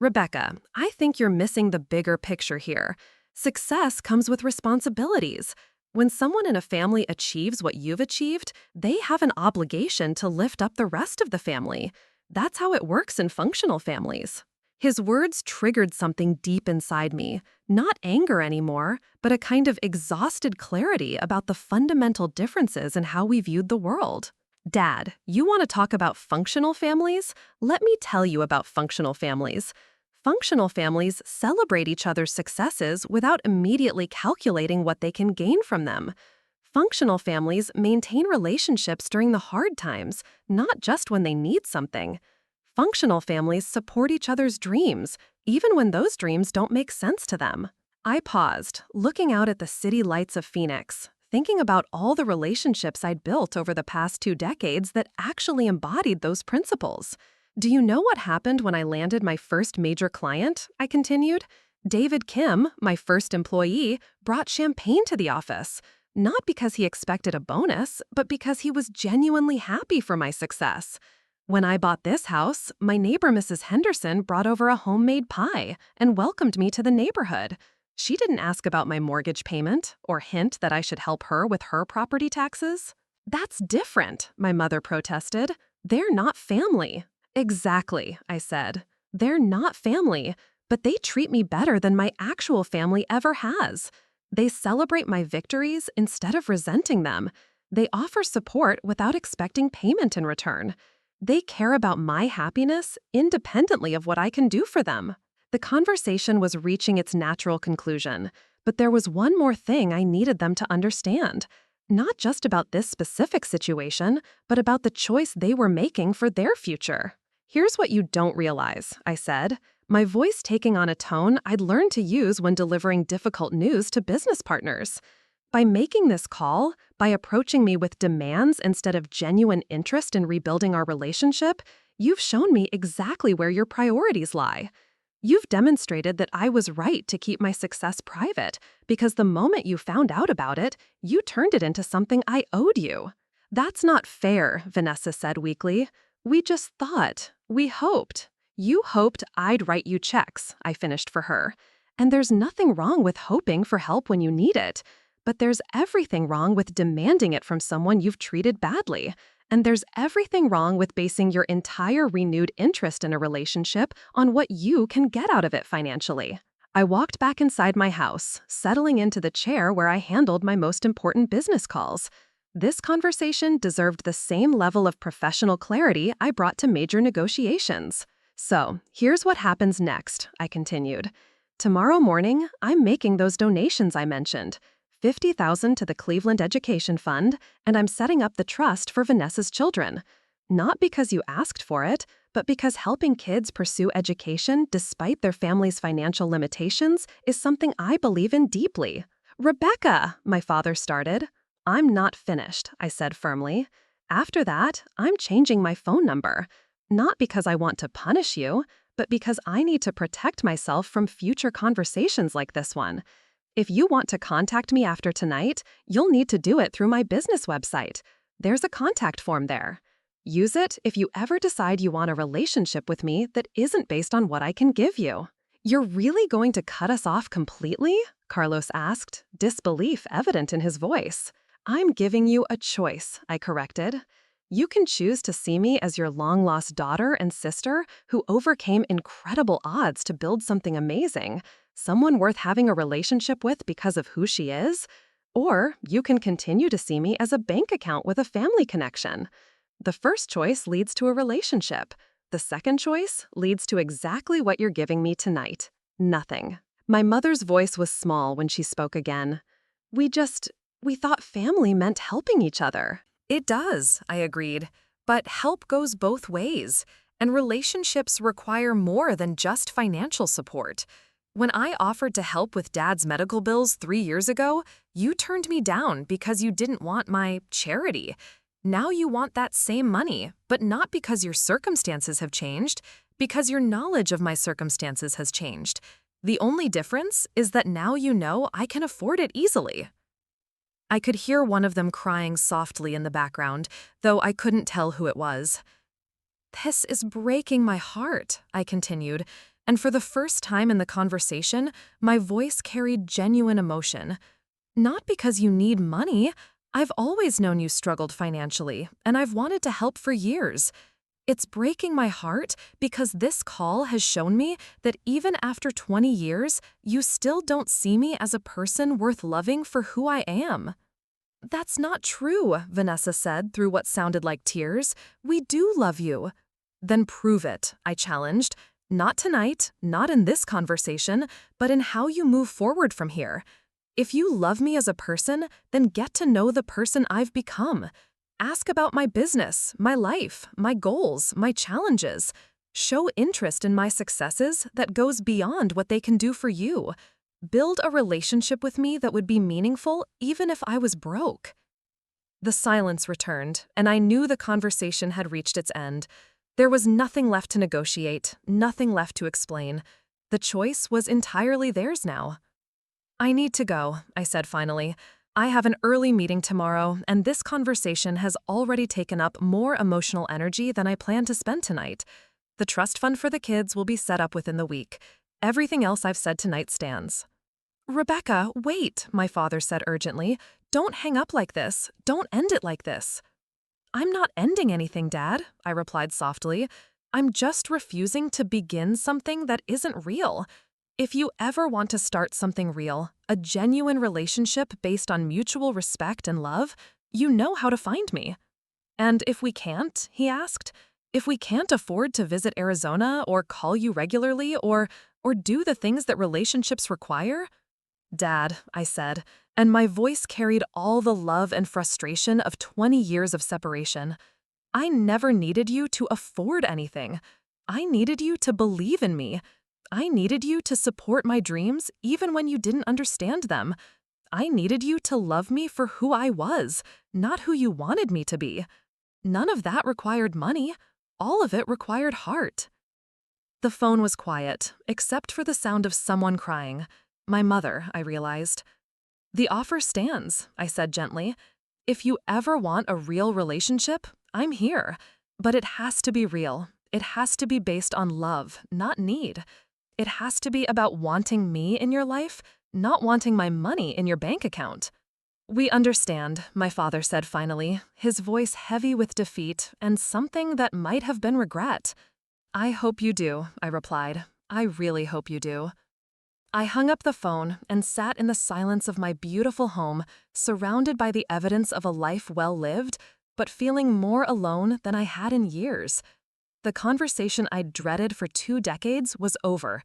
Rebecca, I think you're missing the bigger picture here. Success comes with responsibilities. When someone in a family achieves what you've achieved, they have an obligation to lift up the rest of the family. That's how it works in functional families. His words triggered something deep inside me, not anger anymore, but a kind of exhausted clarity about the fundamental differences in how we viewed the world. Dad, you want to talk about functional families? Let me tell you about functional families. Functional families celebrate each other's successes without immediately calculating what they can gain from them. Functional families maintain relationships during the hard times, not just when they need something. Functional families support each other's dreams, even when those dreams don't make sense to them. I paused, looking out at the city lights of Phoenix, thinking about all the relationships I'd built over the past 2 decades that actually embodied those principles. Do you know what happened when I landed my first major client? I continued. David Kim, my first employee, brought champagne to the office. Not because he expected a bonus, but because he was genuinely happy for my success. When I bought this house, my neighbor Mrs. Henderson brought over a homemade pie and welcomed me to the neighborhood. She didn't ask about my mortgage payment or hint that I should help her with her property taxes. That's different, my mother protested. They're not family. Exactly, I said. They're not family, but they treat me better than my actual family ever has. They celebrate my victories instead of resenting them. They offer support without expecting payment in return. They care about my happiness independently of what I can do for them. The conversation was reaching its natural conclusion, but there was one more thing I needed them to understand. Not just about this specific situation, but about the choice they were making for their future. Here's what you don't realize, I said, my voice taking on a tone I'd learned to use when delivering difficult news to business partners. By making this call, by approaching me with demands instead of genuine interest in rebuilding our relationship, you've shown me exactly where your priorities lie. You've demonstrated that I was right to keep my success private, because the moment you found out about it, you turned it into something I owed you. That's not fair, Vanessa said weakly. We just thought. We hoped. You hoped I'd write you checks, I finished for her. And there's nothing wrong with hoping for help when you need it. But there's everything wrong with demanding it from someone you've treated badly. And there's everything wrong with basing your entire renewed interest in a relationship on what you can get out of it financially. I walked back inside my house, settling into the chair where I handled my most important business calls. This conversation deserved the same level of professional clarity I brought to major negotiations. So, here's what happens next, I continued. Tomorrow morning, I'm making those donations I mentioned. $50,000 to the Cleveland Education Fund, and I'm setting up the trust for Vanessa's children. Not because you asked for it, but because helping kids pursue education despite their family's financial limitations is something I believe in deeply. Rebecca, my father started. I'm not finished, I said firmly. After that, I'm changing my phone number. Not because I want to punish you, but because I need to protect myself from future conversations like this one. If you want to contact me after tonight, you'll need to do it through my business website. There's a contact form there. Use it if you ever decide you want a relationship with me that isn't based on what I can give you. You're really going to cut us off completely? Carlos asked, disbelief evident in his voice. I'm giving you a choice, I corrected. You can choose to see me as your long-lost daughter and sister who overcame incredible odds to build something amazing, someone worth having a relationship with because of who she is, or you can continue to see me as a bank account with a family connection. The first choice leads to a relationship. The second choice leads to exactly what you're giving me tonight. Nothing. My mother's voice was small when she spoke again. We thought family meant helping each other. It does, I agreed. But help goes both ways, and relationships require more than just financial support. When I offered to help with Dad's medical bills 3 years ago, you turned me down because you didn't want my charity. Now you want that same money, but not because your circumstances have changed, because your knowledge of my circumstances has changed. The only difference is that now you know I can afford it easily. I could hear one of them crying softly in the background, though I couldn't tell who it was. This is breaking my heart, I continued. And for the first time in the conversation, my voice carried genuine emotion. Not because you need money. I've always known you struggled financially, and I've wanted to help for years. It's breaking my heart because this call has shown me that even after 20 years, you still don't see me as a person worth loving for who I am. That's not true, Vanessa said through what sounded like tears. We do love you. Then prove it, I challenged. Not tonight, not in this conversation, but in how you move forward from here. If you love me as a person, then get to know the person I've become. Ask about my business, my life, my goals, my challenges. Show interest in my successes that goes beyond what they can do for you. Build a relationship with me that would be meaningful even if I was broke. The silence returned, and I knew the conversation had reached its end. There was nothing left to negotiate, nothing left to explain. The choice was entirely theirs now. I need to go, I said finally. I have an early meeting tomorrow, and this conversation has already taken up more emotional energy than I plan to spend tonight. The trust fund for the kids will be set up within the week. Everything else I've said tonight stands. Rebecca, wait, my father said urgently. Don't hang up like this. Don't end it like this. I'm not ending anything, Dad, I replied softly. I'm just refusing to begin something that isn't real. If you ever want to start something real, a genuine relationship based on mutual respect and love, you know how to find me. And if we can't, he asked, if we can't afford to visit Arizona or call you regularly or do the things that relationships require? Dad, I said, and my voice carried all the love and frustration of 20 years of separation. I never needed you to afford anything. I needed you to believe in me. I needed you to support my dreams even when you didn't understand them. I needed you to love me for who I was, not who you wanted me to be. None of that required money. All of it required heart. The phone was quiet, except for the sound of someone crying. My mother, I realized. The offer stands, I said gently. If you ever want a real relationship, I'm here. But it has to be real. It has to be based on love, not need. It has to be about wanting me in your life, not wanting my money in your bank account. We understand, my father said finally, his voice heavy with defeat and something that might have been regret. I hope you do, I replied. I really hope you do. I hung up the phone and sat in the silence of my beautiful home, surrounded by the evidence of a life well lived, but feeling more alone than I had in years. The conversation I'd dreaded for 2 decades was over,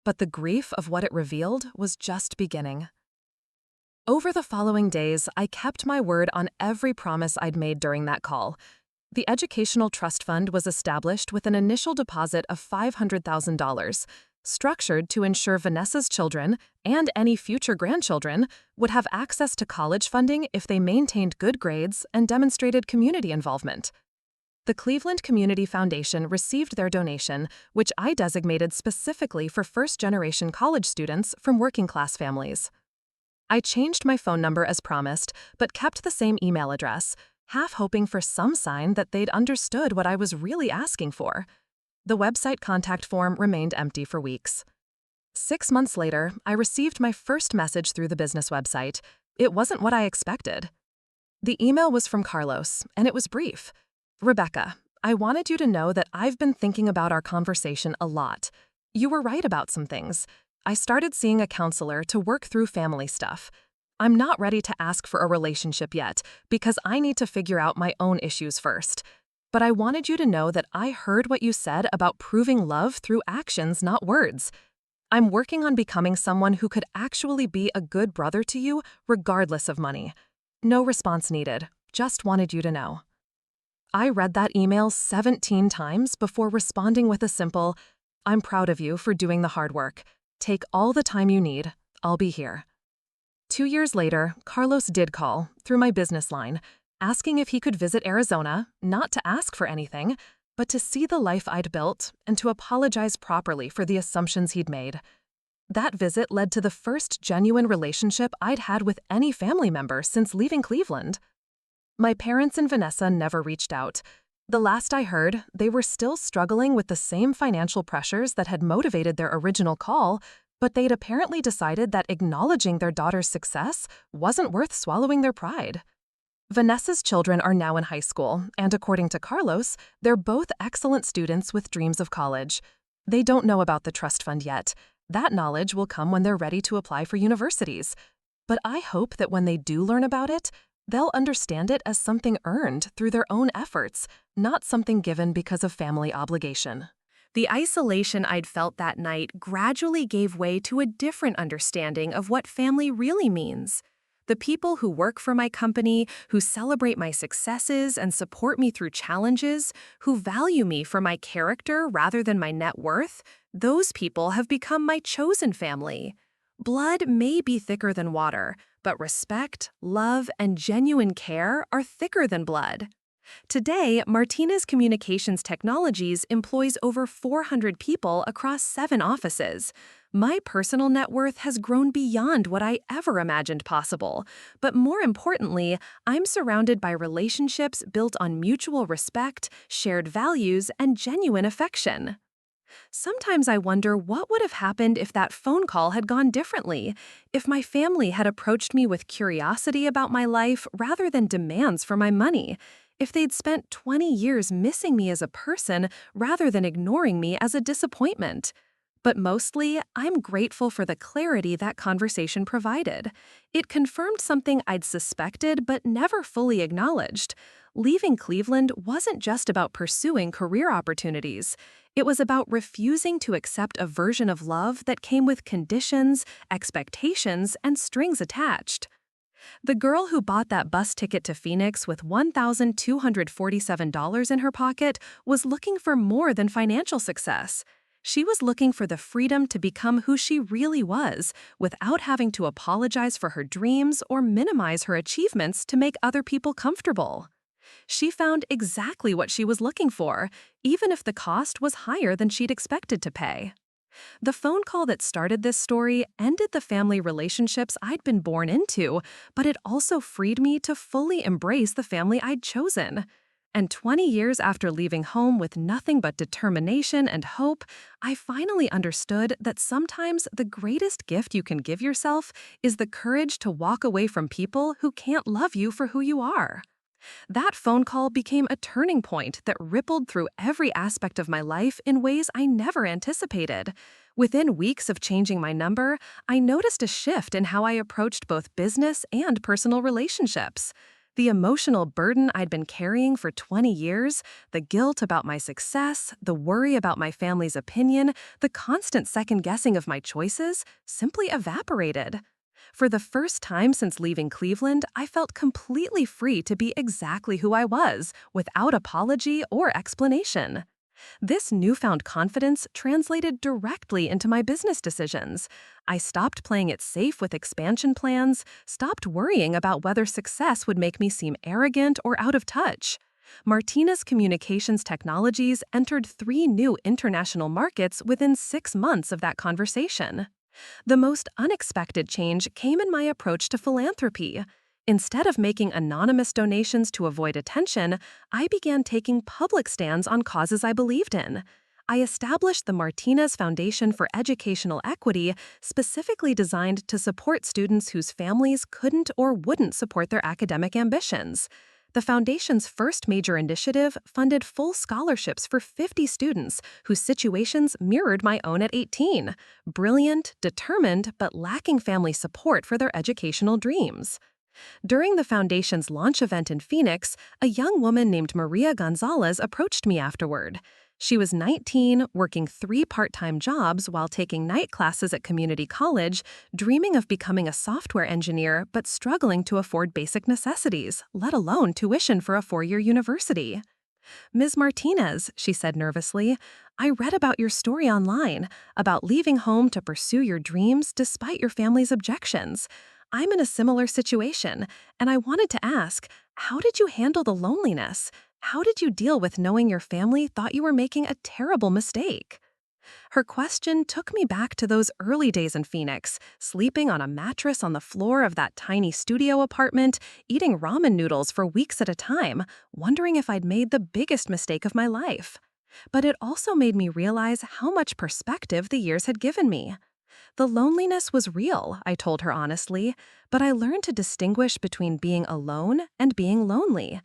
but the grief of what it revealed was just beginning. Over the following days, I kept my word on every promise I'd made during that call. The Educational Trust Fund was established with an initial deposit of $500,000, structured to ensure Vanessa's children, and any future grandchildren, would have access to college funding if they maintained good grades and demonstrated community involvement. The Cleveland Community Foundation received their donation, which I designated specifically for first-generation college students from working-class families. I changed my phone number as promised, but kept the same email address, half hoping for some sign that they'd understood what I was really asking for. The website contact form remained empty for weeks. 6 months later, I received my first message through the business website. It wasn't what I expected. The email was from Carlos, and it was brief. Rebecca, I wanted you to know that I've been thinking about our conversation a lot. You were right about some things. I started seeing a counselor to work through family stuff. I'm not ready to ask for a relationship yet because I need to figure out my own issues first. But I wanted you to know that I heard what you said about proving love through actions, not words. I'm working on becoming someone who could actually be a good brother to you, regardless of money. No response needed. Just wanted you to know. I read that email 17 times before responding with a simple, I'm proud of you for doing the hard work. Take all the time you need. I'll be here. 2 years later, Carlos did call, through my business line, asking if he could visit Arizona, not to ask for anything, but to see the life I'd built and to apologize properly for the assumptions he'd made. That visit led to the first genuine relationship I'd had with any family member since leaving Cleveland. My parents and Vanessa never reached out. The last I heard, they were still struggling with the same financial pressures that had motivated their original call, but they'd apparently decided that acknowledging their daughter's success wasn't worth swallowing their pride. Vanessa's children are now in high school, and according to Carlos, they're both excellent students with dreams of college. They don't know about the trust fund yet. That knowledge will come when they're ready to apply for universities. But I hope that when they do learn about it, they'll understand it as something earned through their own efforts, not something given because of family obligation. The isolation I'd felt that night gradually gave way to a different understanding of what family really means. The people who work for my company, who celebrate my successes and support me through challenges, who value me for my character rather than my net worth, those people have become my chosen family. Blood may be thicker than water, but respect, love, and genuine care are thicker than blood. Today, Martinez Communications Technologies employs over 400 people across 7 offices. My personal net worth has grown beyond what I ever imagined possible. But more importantly, I'm surrounded by relationships built on mutual respect, shared values, and genuine affection. Sometimes I wonder what would have happened if that phone call had gone differently, if my family had approached me with curiosity about my life rather than demands for my money, if they'd spent 20 years missing me as a person rather than ignoring me as a disappointment. But mostly, I'm grateful for the clarity that conversation provided. It confirmed something I'd suspected but never fully acknowledged. Leaving Cleveland wasn't just about pursuing career opportunities. It was about refusing to accept a version of love that came with conditions, expectations, and strings attached. The girl who bought that bus ticket to Phoenix with $1,247 in her pocket was looking for more than financial success. She was looking for the freedom to become who she really was, without having to apologize for her dreams or minimize her achievements to make other people comfortable. She found exactly what she was looking for, even if the cost was higher than she'd expected to pay. The phone call that started this story ended the family relationships I'd been born into, but it also freed me to fully embrace the family I'd chosen. And 20 years after leaving home with nothing but determination and hope, I finally understood that sometimes the greatest gift you can give yourself is the courage to walk away from people who can't love you for who you are. That phone call became a turning point that rippled through every aspect of my life in ways I never anticipated. Within weeks of changing my number, I noticed a shift in how I approached both business and personal relationships. The emotional burden I'd been carrying for 20 years, the guilt about my success, the worry about my family's opinion, the constant second-guessing of my choices, simply evaporated. For the first time since leaving Cleveland, I felt completely free to be exactly who I was, without apology or explanation. This newfound confidence translated directly into my business decisions. I stopped playing it safe with expansion plans, stopped worrying about whether success would make me seem arrogant or out of touch. Martinez Communications Technologies entered 3 new international markets within 6 months of that conversation. The most unexpected change came in my approach to philanthropy. Instead of making anonymous donations to avoid attention, I began taking public stands on causes I believed in. I established the Martinez Foundation for Educational Equity, specifically designed to support students whose families couldn't or wouldn't support their academic ambitions. The Foundation's first major initiative funded full scholarships for 50 students whose situations mirrored my own at 18, brilliant, determined, but lacking family support for their educational dreams. During the Foundation's launch event in Phoenix, a young woman named Maria Gonzalez approached me afterward. She was 19, working 3 part-time jobs while taking night classes at community college, dreaming of becoming a software engineer but struggling to afford basic necessities, let alone tuition for a 4-year university. "Ms. Martinez," she said nervously, "I read about your story online, about leaving home to pursue your dreams despite your family's objections. I'm in a similar situation, and I wanted to ask, how did you handle the loneliness? How did you deal with knowing your family thought you were making a terrible mistake?" Her question took me back to those early days in Phoenix, sleeping on a mattress on the floor of that tiny studio apartment, eating ramen noodles for weeks at a time, wondering if I'd made the biggest mistake of my life. But it also made me realize how much perspective the years had given me. The loneliness was real, I told her honestly, but I learned to distinguish between being alone and being lonely.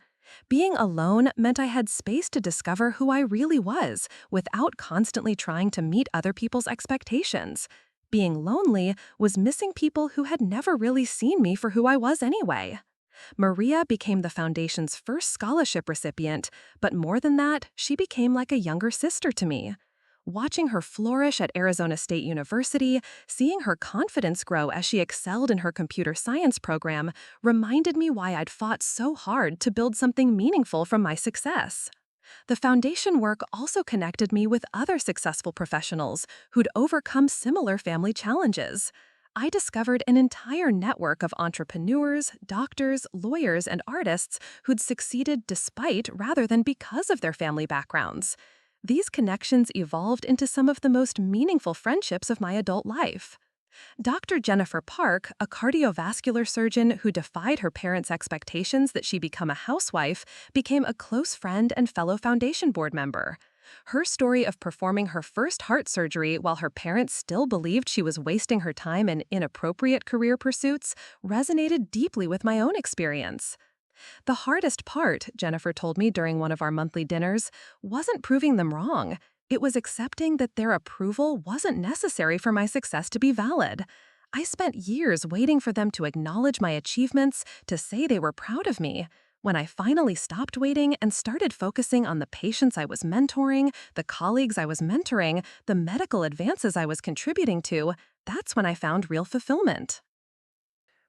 Being alone meant I had space to discover who I really was without constantly trying to meet other people's expectations. Being lonely was missing people who had never really seen me for who I was anyway. Maria became the foundation's first scholarship recipient, but more than that, she became like a younger sister to me. Watching her flourish at Arizona State University, seeing her confidence grow as she excelled in her computer science program, reminded me why I'd fought so hard to build something meaningful from my success. The foundation work also connected me with other successful professionals who'd overcome similar family challenges. I discovered an entire network of entrepreneurs, doctors, lawyers, and artists who'd succeeded despite rather than because of their family backgrounds. These connections evolved into some of the most meaningful friendships of my adult life. Dr. Jennifer Park, a cardiovascular surgeon who defied her parents' expectations that she become a housewife, became a close friend and fellow foundation board member. Her story of performing her first heart surgery while her parents still believed she was wasting her time in inappropriate career pursuits resonated deeply with my own experience. The hardest part, Jennifer told me during one of our monthly dinners, wasn't proving them wrong. It was accepting that their approval wasn't necessary for my success to be valid. I spent years waiting for them to acknowledge my achievements, to say they were proud of me. When I finally stopped waiting and started focusing on the patients I was mentoring, the colleagues I was mentoring, the medical advances I was contributing to, that's when I found real fulfillment.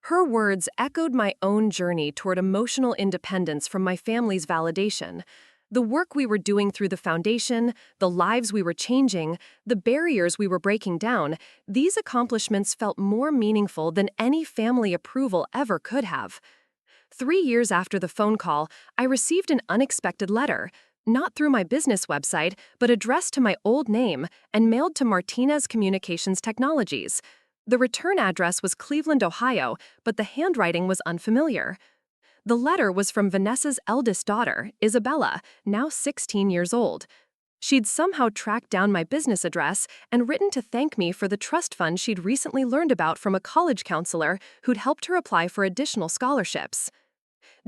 Her words echoed my own journey toward emotional independence from my family's validation. The work we were doing through the foundation, the lives we were changing, the barriers we were breaking down, these accomplishments felt more meaningful than any family approval ever could have. 3 years after the phone call, I received an unexpected letter, not through my business website, but addressed to my old name and mailed to Martinez Communications Technologies. The return address was Cleveland, Ohio, but the handwriting was unfamiliar. The letter was from Vanessa's eldest daughter, Isabella, now 16 years old. She'd somehow tracked down my business address and written to thank me for the trust fund she'd recently learned about from a college counselor who'd helped her apply for additional scholarships.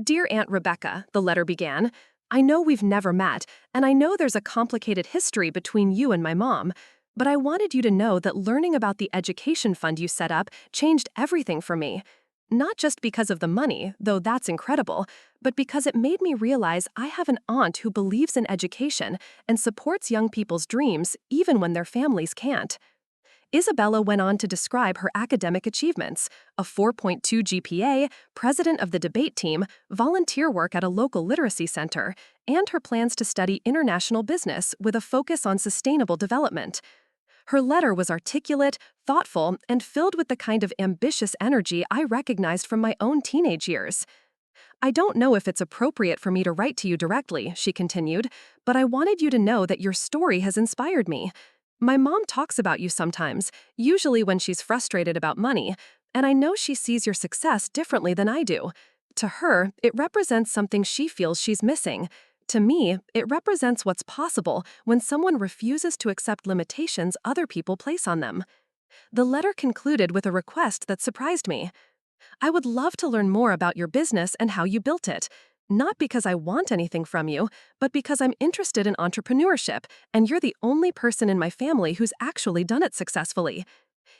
"Dear Aunt Rebecca," the letter began, "I know we've never met, and I know there's a complicated history between you and my mom, but I wanted you to know that learning about the education fund you set up changed everything for me. Not just because of the money, though that's incredible, but because it made me realize I have an aunt who believes in education and supports young people's dreams even when their families can't." Isabella went on to describe her academic achievements: a 4.2 GPA, president of the debate team, volunteer work at a local literacy center, and her plans to study international business with a focus on sustainable development. Her letter was articulate, thoughtful, and filled with the kind of ambitious energy I recognized from my own teenage years. "I don't know if it's appropriate for me to write to you directly," she continued, "but I wanted you to know that your story has inspired me. My mom talks about you sometimes, usually when she's frustrated about money, and I know she sees your success differently than I do. To her, it represents something she feels she's missing. To me, it represents what's possible when someone refuses to accept limitations other people place on them." The letter concluded with a request that surprised me. "I would love to learn more about your business and how you built it. Not because I want anything from you, but because I'm interested in entrepreneurship, and you're the only person in my family who's actually done it successfully.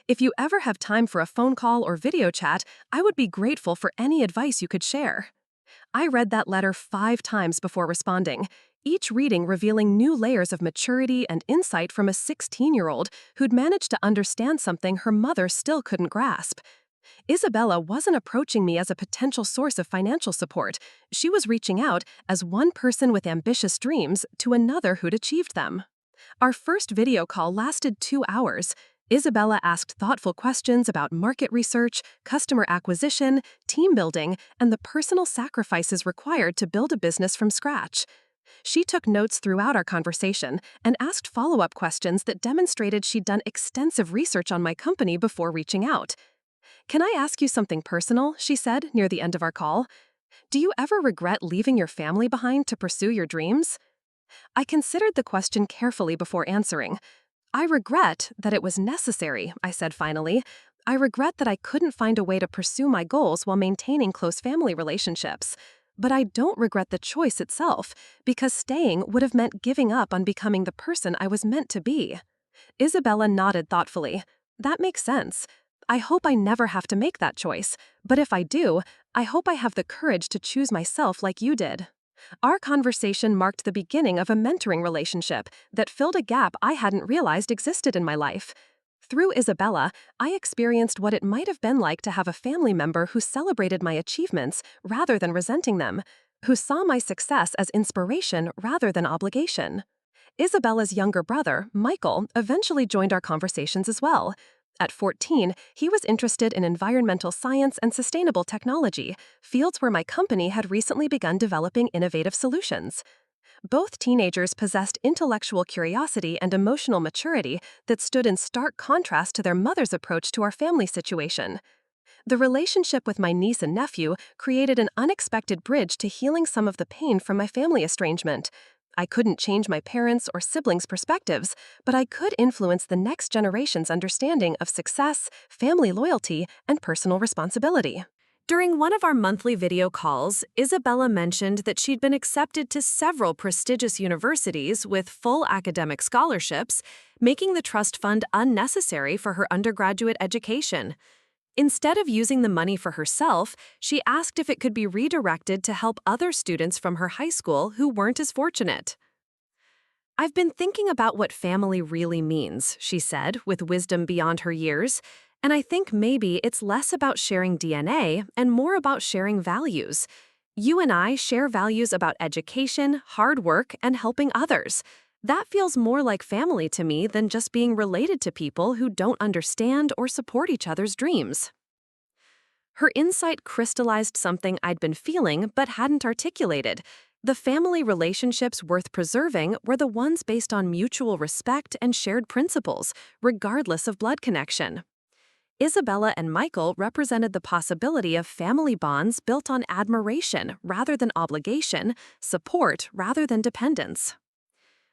If you ever have time for a phone call or video chat, I would be grateful for any advice you could share." I read that letter 5 times before responding, each reading revealing new layers of maturity and insight from a 16-year-old who'd managed to understand something her mother still couldn't grasp. Isabella wasn't approaching me as a potential source of financial support. She was reaching out as one person with ambitious dreams to another who'd achieved them. Our first video call lasted 2 hours. Isabella asked thoughtful questions about market research, customer acquisition, team building, and the personal sacrifices required to build a business from scratch. She took notes throughout our conversation and asked follow-up questions that demonstrated she'd done extensive research on my company before reaching out. "Can I ask you something personal?" she said near the end of our call. "Do you ever regret leaving your family behind to pursue your dreams?" I considered the question carefully before answering. "I regret that it was necessary," I said finally. "I regret that I couldn't find a way to pursue my goals while maintaining close family relationships. But I don't regret the choice itself, because staying would have meant giving up on becoming the person I was meant to be." Isabella nodded thoughtfully. "That makes sense. I hope I never have to make that choice, but if I do, I hope I have the courage to choose myself like you did." Our conversation marked the beginning of a mentoring relationship that filled a gap I hadn't realized existed in my life. Through Isabella, I experienced what it might have been like to have a family member who celebrated my achievements rather than resenting them, who saw my success as inspiration rather than obligation. Isabella's younger brother, Michael, eventually joined our conversations as well. At 14, he was interested in environmental science and sustainable technology, fields where my company had recently begun developing innovative solutions. Both teenagers possessed intellectual curiosity and emotional maturity that stood in stark contrast to their mother's approach to our family situation. The relationship with my niece and nephew created an unexpected bridge to healing some of the pain from my family estrangement. I couldn't change my parents' or siblings' perspectives, but I could influence the next generation's understanding of success, family loyalty, and personal responsibility. During one of our monthly video calls, Isabella mentioned that she'd been accepted to several prestigious universities with full academic scholarships, making the trust fund unnecessary for her undergraduate education. Instead of using the money for herself, she asked if it could be redirected to help other students from her high school who weren't as fortunate. "I've been thinking about what family really means," she said, with wisdom beyond her years, "and I think maybe it's less about sharing DNA and more about sharing values. You and I share values about education, hard work, and helping others. That feels more like family to me than just being related to people who don't understand or support each other's dreams." Her insight crystallized something I'd been feeling but hadn't articulated. The family relationships worth preserving were the ones based on mutual respect and shared principles, regardless of blood connection. Isabella and Michael represented the possibility of family bonds built on admiration rather than obligation, support rather than dependence.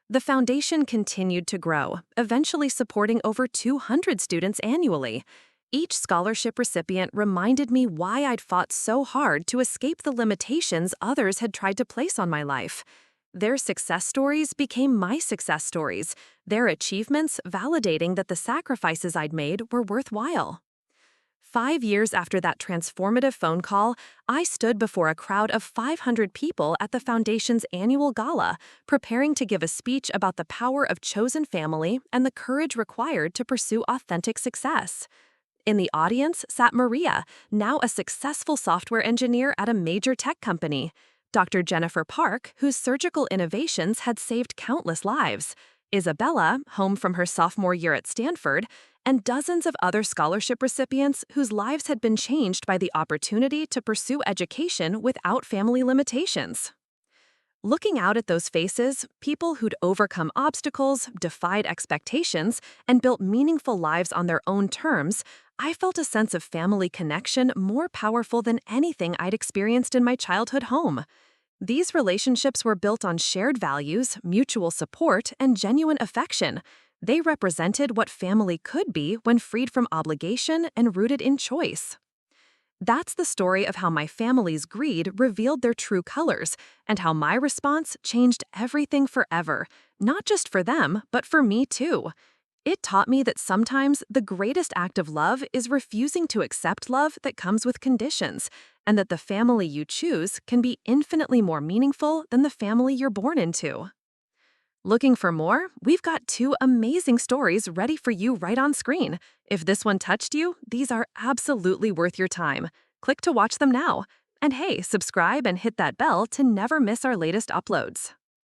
The foundation continued to grow, eventually supporting over 200 students annually. Each scholarship recipient reminded me why I'd fought so hard to escape the limitations others had tried to place on my life. Their success stories became my success stories, their achievements validating that the sacrifices I'd made were worthwhile. 5 years after that transformative phone call, I stood before a crowd of 500 people at the Foundation's annual gala, preparing to give a speech about the power of chosen family and the courage required to pursue authentic success. In the audience sat Maria, now a successful software engineer at a major tech company, Dr. Jennifer Park, whose surgical innovations had saved countless lives, Isabella, home from her sophomore year at Stanford, and dozens of other scholarship recipients whose lives had been changed by the opportunity to pursue education without family limitations. Looking out at those faces, people who'd overcome obstacles, defied expectations, and built meaningful lives on their own terms, I felt a sense of family connection more powerful than anything I'd experienced in my childhood home. These relationships were built on shared values, mutual support, and genuine affection. They represented what family could be when freed from obligation and rooted in choice. That's the story of how my family's greed revealed their true colors, and how my response changed everything forever, not just for them, but for me too. It taught me that sometimes the greatest act of love is refusing to accept love that comes with conditions, and that the family you choose can be infinitely more meaningful than the family you're born into. Looking for more? We've got 2 amazing stories ready for you right on screen. If this one touched you, these are absolutely worth your time. Click to watch them now. And hey, subscribe and hit that bell to never miss our latest uploads.